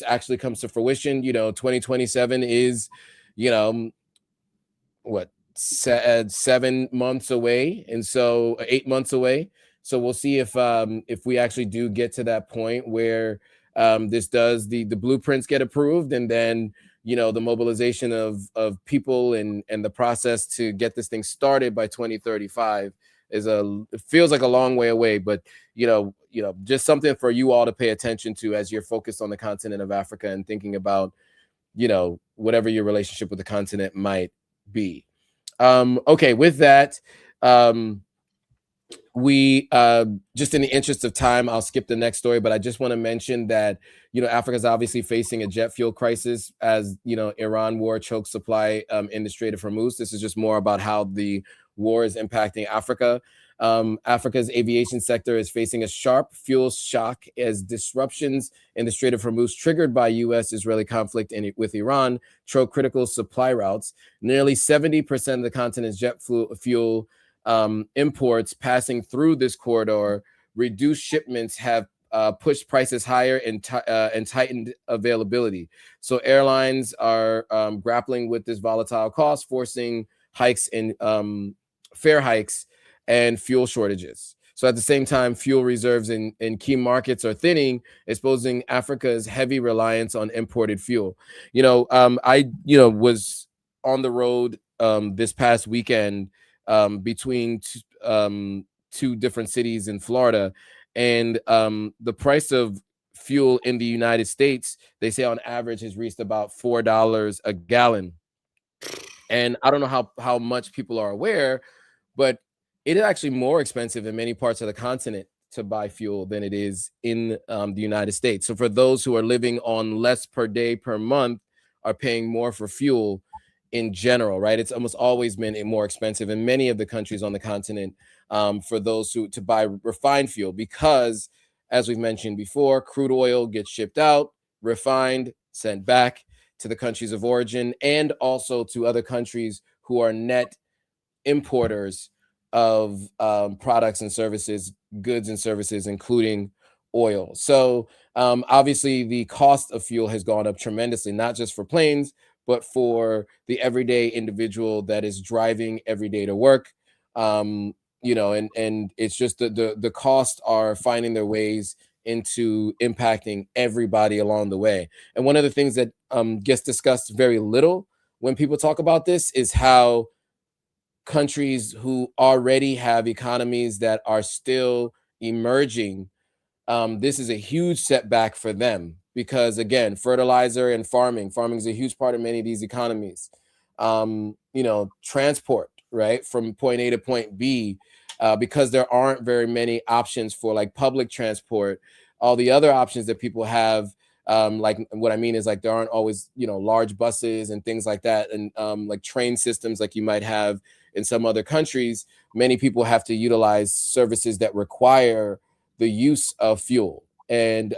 actually comes to fruition. 2027 is, 7 months away, and so 8 months away. So we'll see if we actually do get to that point where this does the blueprints get approved, and then the mobilization of people and the process to get this thing started by 2035 it feels like a long way away, but just something for you all to pay attention to as you're focused on the continent of Africa and thinking about whatever your relationship with the continent might be. Okay, with that, we just in the interest of time, I'll skip the next story, but I just want to mention that Africa is obviously facing a jet fuel crisis as Iran war chokes supply in the Strait of Hormuz. This is just more about how the war is impacting Africa. Africa's aviation sector is facing a sharp fuel shock as disruptions in the Strait of Hormuz triggered by U.S.-Israeli conflict with Iran choke critical supply routes. Nearly 70% of the continent's jet fuel imports passing through this corridor. Reduced shipments have pushed prices higher and tightened availability. So airlines are grappling with this volatile cost, forcing hikes in fare hikes and fuel shortages. So at the same time, fuel reserves in key markets are thinning, exposing Africa's heavy reliance on imported fuel. I was on the road this past weekend between two different cities in Florida, and the price of fuel in the United States, they say on average has reached about $4 a gallon. And I don't know how much people are aware, but it is actually more expensive in many parts of the continent to buy fuel than it is in the United States. So for those who are living on less per day per month are paying more for fuel in general, right? It's almost always been more expensive in many of the countries on the continent for those to buy refined fuel, because as we've mentioned before, crude oil gets shipped out, refined, sent back to the countries of origin, and also to other countries who are net importers of products and services, goods and services, including oil. So obviously the cost of fuel has gone up tremendously, not just for planes, but for the everyday individual that is driving every day to work. And it's just the costs are finding their ways into impacting everybody along the way. And one of the things that gets discussed very little when people talk about this is how countries who already have economies that are still emerging, this is a huge setback for them, because again, fertilizer and farming is a huge part of many of these economies. Transport, right, from point A to point B, because there aren't very many options for like public transport. All the other options that people have Like what I mean is like there aren't always, you know, large buses and things like that, and like train systems like you might have in some other countries. Many people have to utilize services that require the use of fuel. And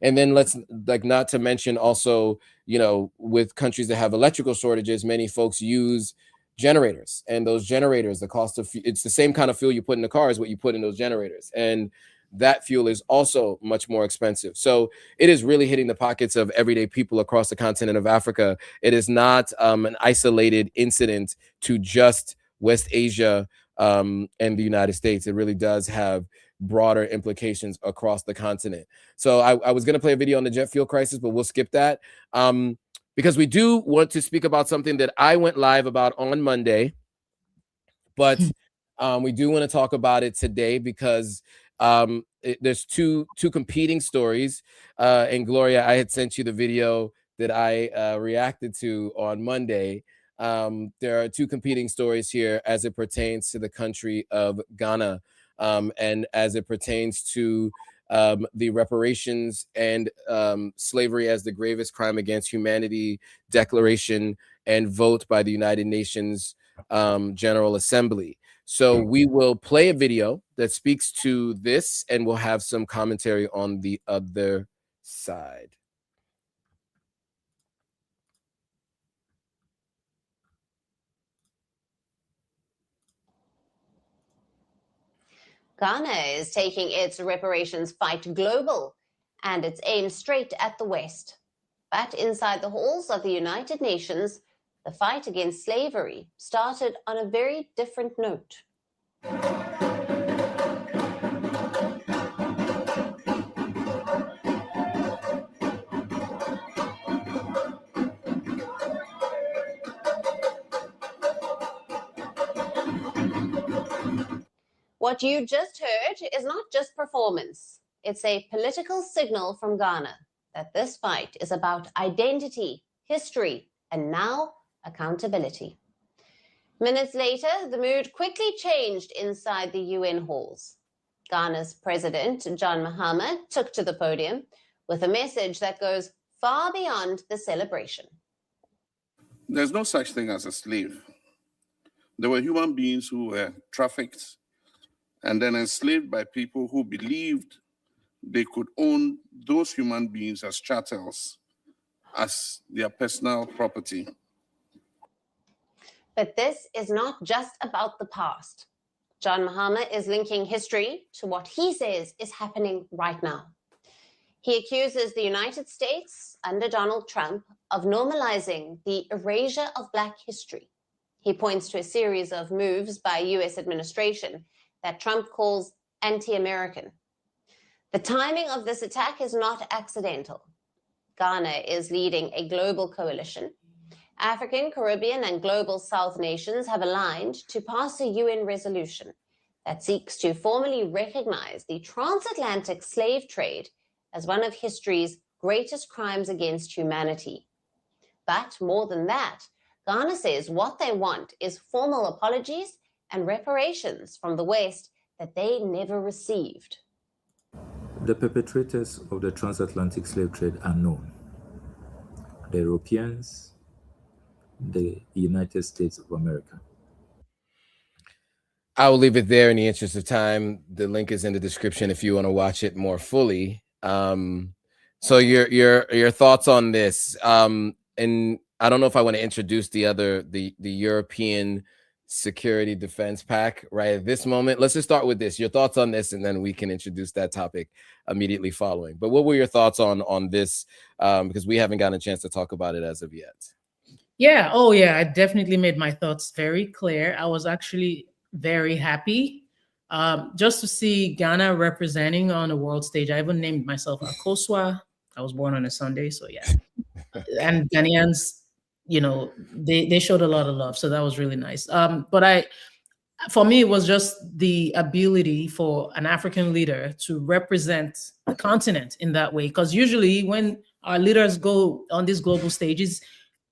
then let's like not to mention also, you know, with countries that have electrical shortages, many folks use generators, and those generators, the cost of it's the same kind of fuel you put in the car as what you put in those generators, and that fuel is also much more expensive. So it is really hitting the pockets of everyday people across the continent of Africa. It is not an isolated incident to just West Asia and the United States. It really does have broader implications across the continent. So I was going to play a video on the jet fuel crisis, but we'll skip that because we do want to speak about something that I went live about on Monday, but we do want to talk about it today because there's two competing stories. And Gloria, I had sent you the video that I reacted to on Monday. There are two competing stories here as it pertains to the country of Ghana, and as it pertains to the reparations and slavery as the gravest crime against humanity declaration and vote by the United Nations General Assembly. So we will play a video that speaks to this, and we'll have some commentary on the other side. Ghana is taking its reparations fight global, and it's aimed straight at the West. But inside the halls of the United Nations, the fight against slavery started on a very different note. What you just heard is not just performance. It's a political signal from Ghana that this fight is about identity, history, and now accountability. Minutes later, the mood quickly changed inside the UN halls. Ghana's President, John Mahama, took to the podium with a message that goes far beyond the celebration. There's no such thing as a slave. There were human beings who were trafficked and then enslaved by people who believed they could own those human beings as chattels, as their personal property. But this is not just about the past. John Mahama is linking history to what he says is happening right now. He accuses the United States under Donald Trump of normalizing the erasure of Black history. He points to a series of moves by US administration that Trump calls anti-American. The timing of this attack is not accidental. Ghana is leading a global coalition. African, Caribbean, and global South nations have aligned to pass a UN resolution that seeks to formally recognize the transatlantic slave trade as one of history's greatest crimes against humanity. But more than that, Ghana says what they want is formal apologies and reparations from the West that they never received. The perpetrators of the transatlantic slave trade are known. The Europeans, the United States of America. I will leave it there in the interest of time. The link is in the description if you want to watch it more fully. So your thoughts on this? And I don't know if I want to introduce the European Security Defense Pact right at this moment. Let's just start with this. Your thoughts on this, and then we can introduce that topic immediately following. But what were your thoughts on this? Because we haven't gotten a chance to talk about it as of yet. Yeah. Oh, yeah. I definitely made my thoughts very clear. I was actually very happy just to see Ghana representing on the world stage. I even named myself Akosua. I was born on a Sunday, so yeah. And Ghanaians, you know, they showed a lot of love, so that was really nice. But for me, it was just the ability for an African leader to represent the continent in that way. Because usually when our leaders go on these global stages,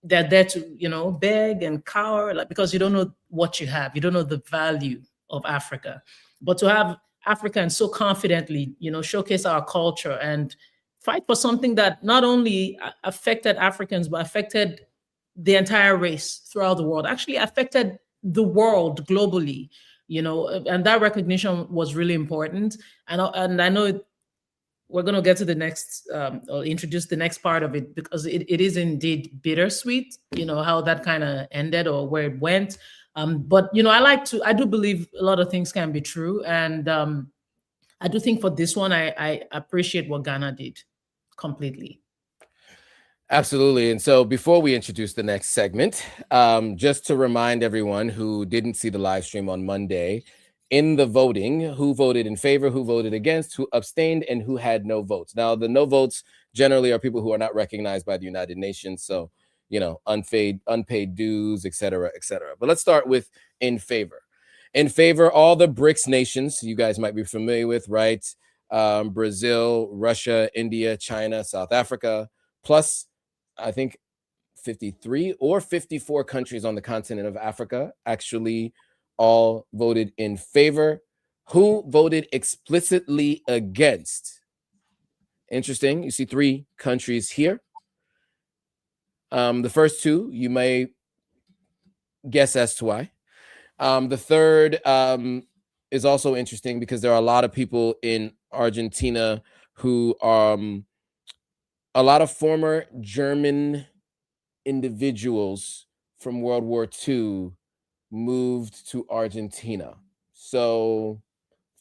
they're there to, you know, beg and cower, like, because you don't know what you have. You don't know the value of Africa. But to have Africans so confidently, you know, showcase our culture and fight for something that not only affected Africans, but affected the entire race throughout the world, actually affected the world globally, you know, and that recognition was really important. And I know we're going to get to the next, or introduce the next part of it, because it is indeed bittersweet, you know, how that kind of ended or where it went. But, you know, I do believe a lot of things can be true. And I do think for this one, I appreciate what Ghana did completely. Absolutely. And so before we introduce the next segment, just to remind everyone who didn't see the live stream on Monday, in the voting, who voted in favor, who voted against, who abstained, and who had no votes. Now, the no votes generally are people who are not recognized by the United Nations. So, you know, unpaid dues, et cetera, et cetera. But let's start with in favor. In favor, all the BRICS nations you guys might be familiar with, right? Brazil, Russia, India, China, South Africa, plus I think 53 or 54 countries on the continent of Africa actually all voted in favor. Who voted explicitly against? Interesting. You see 3 countries here. The first 2, you may guess as to why. The third is also interesting because there are a lot of people in Argentina who a lot of former German individuals from World War II moved to Argentina. So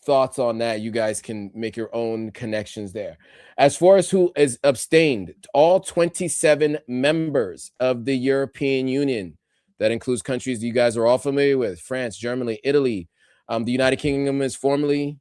thoughts on that, you guys can make your own connections there. As far as who is abstained, all 27 members of the European Union, that includes countries you guys are all familiar with: France, Germany, Italy. The United Kingdom is formerly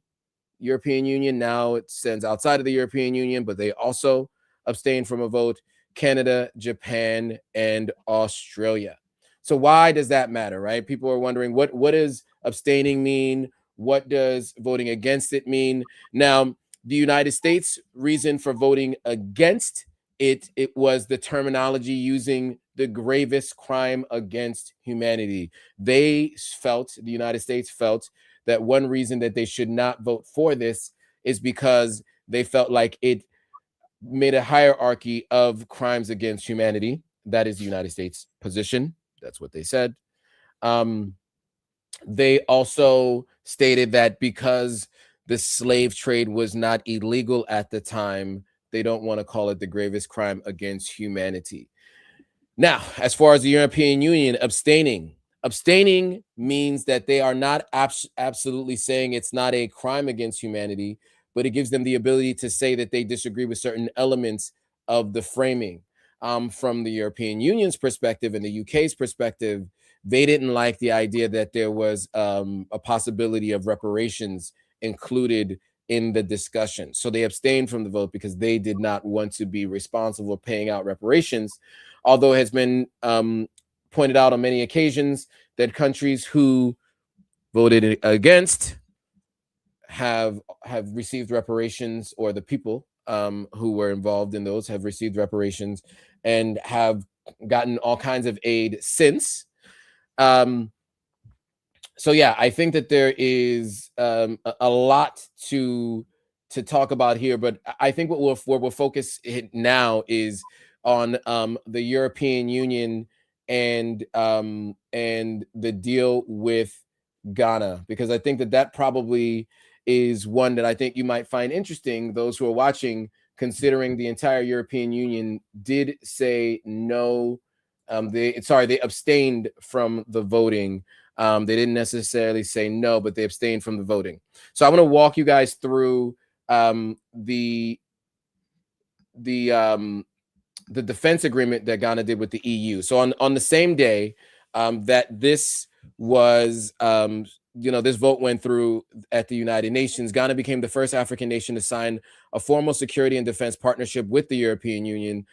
European Union. Now it stands outside of the European Union, but they also abstained from a vote. Canada, Japan, and Australia. So why does that matter, right? People are wondering, what does abstaining mean? What does voting against it mean? Now, the United States reason for voting against it was the terminology using the gravest crime against humanity. The United States felt that one reason that they should not vote for this is because they felt like it made a hierarchy of crimes against humanity. That is the United States position. That's what they said. They also stated that because the slave trade was not illegal at the time, they don't want to call it the gravest crime against humanity. Now, as far as the European Union abstaining means that they are not absolutely saying it's not a crime against humanity, but it gives them the ability to say that they disagree with certain elements of the framing. From the European Union's perspective and the UK's perspective, they didn't like the idea that there was a possibility of reparations included in the discussion. So they abstained from the vote because they did not want to be responsible for paying out reparations, although it has been pointed out on many occasions that countries who voted against have received reparations, or the people who were involved in those have received reparations and have gotten all kinds of aid since. So yeah, I think that there is a lot to talk about here, but I think what we'll focus now is on the European Union and the deal with Ghana, because I think that probably is one that I think you might find interesting, those who are watching, considering the entire European Union did say no. They abstained from the voting. They didn't necessarily say no, but they abstained from the voting. So I'm going to walk you guys through the defense agreement that Ghana did with the EU. So on the same day that this was, this vote went through at the United Nations, Ghana became the first African nation to sign a formal security and defense partnership with the European Union.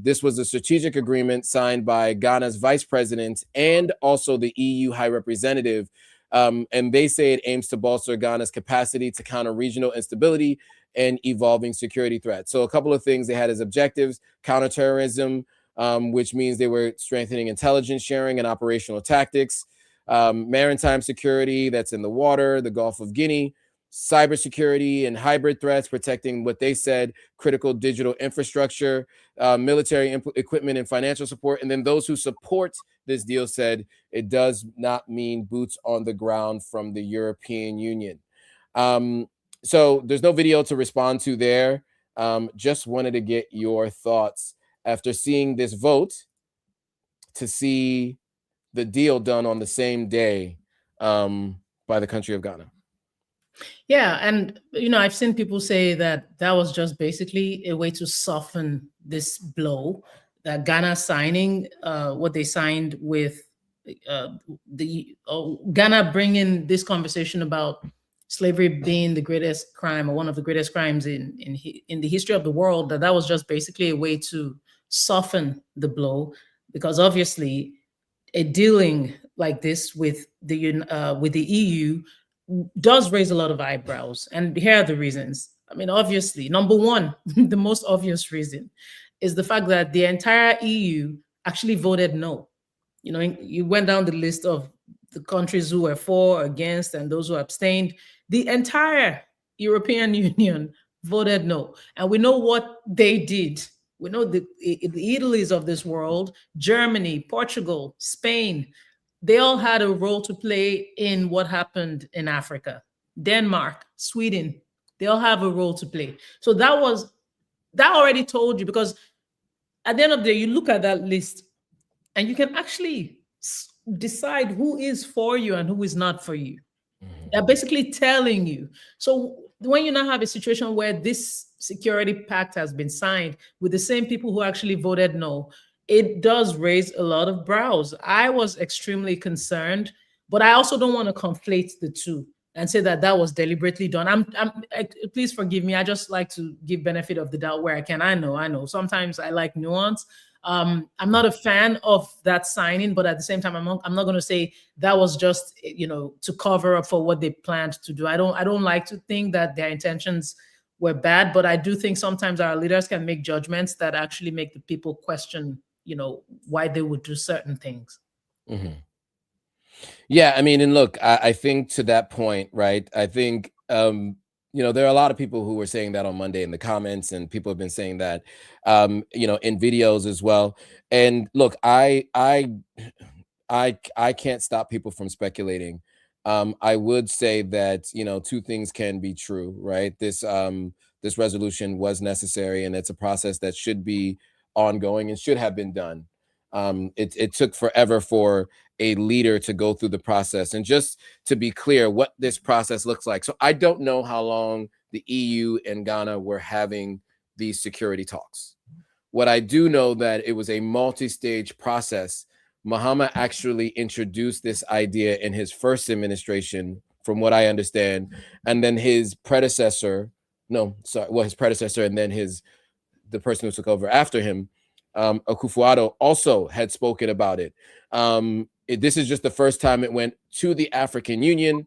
This was a strategic agreement signed by Ghana's vice president and also the EU high representative. And they say it aims to bolster Ghana's capacity to counter regional instability and evolving security threats. So a couple of things they had as objectives: counter-terrorism, which means they were strengthening intelligence sharing and operational tactics, maritime security, that's in the water, the Gulf of Guinea, cybersecurity and hybrid threats, protecting what they said, critical digital infrastructure, military equipment and financial support. And then those who support this deal said it does not mean boots on the ground from the European Union. So there's no video to respond to there. Just wanted to get your thoughts after seeing this vote to see the deal done on the same day by the country of Ghana. Yeah, and I've seen people say that that was just basically a way to soften this blow, that Ghana signing what they signed with Ghana bringing this conversation about slavery being the greatest crime or one of the greatest crimes in the history of the world, that was just basically a way to soften the blow, because obviously a dealing like this with the EU does raise a lot of eyebrows. And here are the reasons. I mean, obviously, number one, the most obvious reason is the fact that the entire EU actually voted no. You went down the list of the countries who were for, against, and those who abstained. The entire European Union voted no. And we know what they did. We know the Italys of this world, Germany, Portugal, Spain, they all had a role to play in what happened in Africa. Denmark, Sweden, they all have a role to play. So that already told you, because at the end of the day, you look at that list and you can actually decide who is for you and who is not for you. They're basically telling you. So when you now have a situation where this security pact has been signed with the same people who actually voted no, it does raise a lot of brows. I was extremely concerned, but I also don't want to conflate the two and say that was deliberately done. Please forgive me. I just like to give benefit of the doubt where I can. I know. Sometimes I like nuance. I'm not a fan of that signing, but at the same time, I'm not going to say that was just, to cover up for what they planned to do. I don't like to think that their intentions were bad, but I do think sometimes our leaders can make judgments that actually make the people question, why they would do certain things. Mm-hmm. Yeah, I mean, and look, I think to that point, right? I think, there are a lot of people who were saying that on Monday in the comments, and people have been saying that, in videos as well. And look, I can't stop people from speculating. I would say that, two things can be true, right? This resolution was necessary, and it's a process that should be ongoing and should have been done. It took forever for a leader to go through the process. And just to be clear, what this process looks like. So I don't know how long the EU and Ghana were having these security talks. What I do know that it was a multi-stage process. Mahama actually introduced this idea in his first administration, from what I understand, and then his predecessor, his predecessor, and then the person who took over after him, Akufo-Addo, also had spoken about it. This is just the first time it went to the African Union.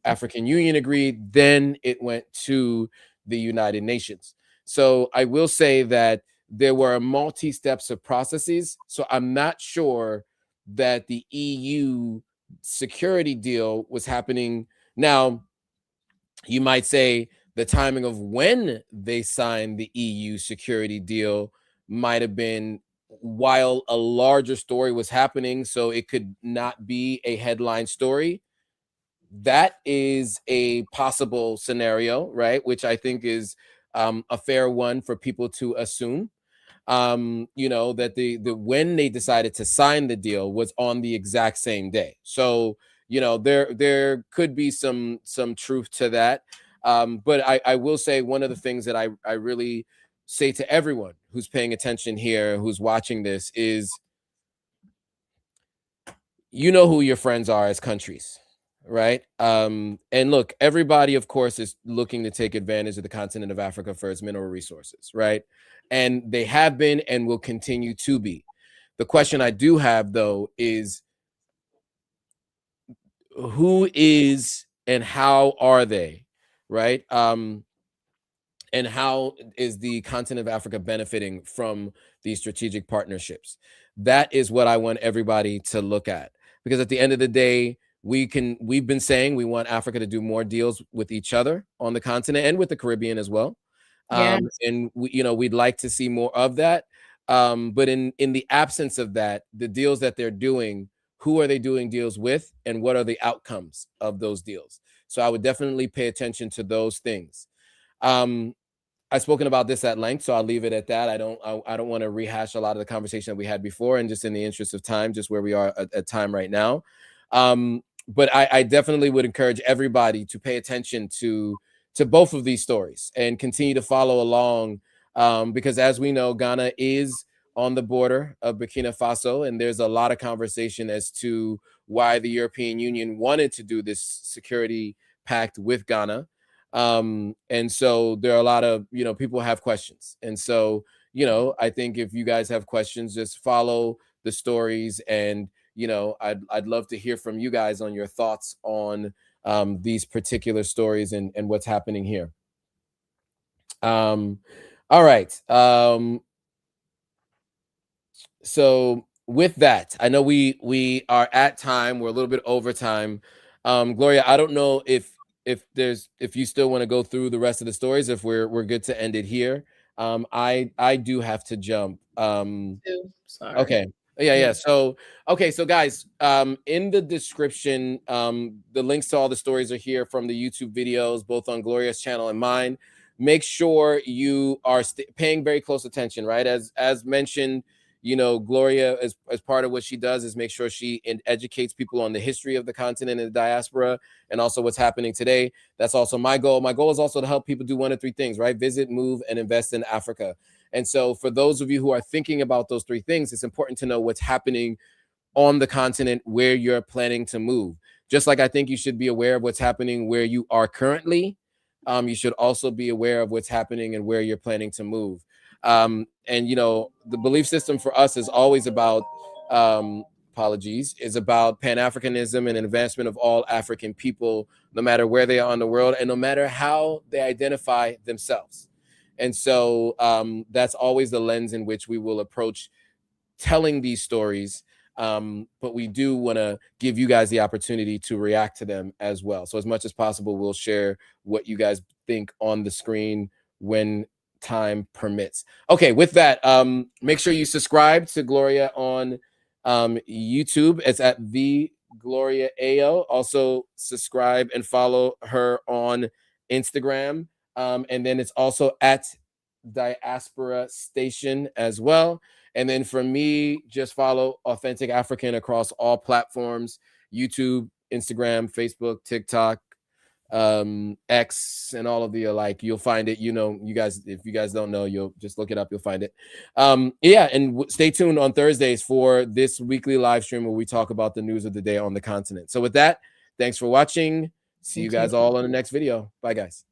African Union agreed, then it went to the United Nations. So I will say that there were multi-steps of processes. So I'm not sure that the EU security deal was happening. Now, you might say the timing of when they signed the EU security deal might have been while a larger story was happening, so it could not be a headline story. That is a possible scenario, right? Which I think is a fair one for people to assume. That the when they decided to sign the deal was on the exact same day. So there could be some truth to that. But I will say one of the things that I really say to everyone who's paying attention here, who's watching this, is who your friends are as countries, right? And look, everybody, of course, is looking to take advantage of the continent of Africa for its mineral resources, right? And they have been and will continue to be. The question I do have, though, is who is and how are they, right? And how is the continent of Africa benefiting from these strategic partnerships? That is what I want everybody to look at. Because at the end of the day, we've been saying we want Africa to do more deals with each other on the continent and with the Caribbean as well. Yes. And we'd like to see more of that. But in the absence of that, the deals that they're doing, who are they doing deals with, and what are the outcomes of those deals? So I would definitely pay attention to those things. I've spoken about this at length, so I'll leave it at that. I don't want to rehash a lot of the conversation that we had before, and just in the interest of time, just where we are at time right now. But I definitely would encourage everybody to pay attention to both of these stories and continue to follow along, because as we know, Ghana is on the border of Burkina Faso, and there's a lot of conversation as to why the European Union wanted to do this security pact with Ghana. And so there are a lot of, people have questions. And so, I think if you guys have questions, just follow the stories, and, I'd love to hear from you guys on your thoughts on these particular stories and what's happening here. All right. So with that, I know we are at time. We're a little bit over time. Gloria, I don't know if you still want to go through the rest of the stories, if we're good to end it here. I do have to jump. Sorry. Okay. Yeah. So guys, in the description, the links to all the stories are here from the YouTube videos, both on Gloria's channel and mine. Make sure you are paying very close attention, right? As mentioned, Gloria, as part of what she does, is make sure she educates people on the history of the continent and the diaspora, and also what's happening today. That's also my goal. My goal is also to help people do one of three things, right? Visit, move, and invest in Africa. And so for those of you who are thinking about those three things, it's important to know what's happening on the continent where you're planning to move. Just like I think you should be aware of what's happening where you are currently, you should also be aware of what's happening and where you're planning to move. And the belief system for us is always about is about Pan-Africanism and advancement of all African people, no matter where they are in the world and no matter how they identify themselves. And so that's always the lens in which we will approach telling these stories. But we do want to give you guys the opportunity to react to them as well. So as much as possible, we'll share what you guys think on the screen when time permits. Okay, with that, make sure you subscribe to Gloria on YouTube. It's at the Gloria Ao. Also subscribe and follow her on Instagram, and then it's also at Diaspora Station as well. And then for me, just follow Authentic African across all platforms: YouTube, Instagram, Facebook, TikTok, X, and all of the alike. You'll find it. You guys, if you guys don't know, you'll just look it up, you'll find it. And stay tuned on Thursdays for this weekly live stream where we talk about the news of the day on the continent. So with that, thanks for watching. See you guys all on the next video. Bye guys.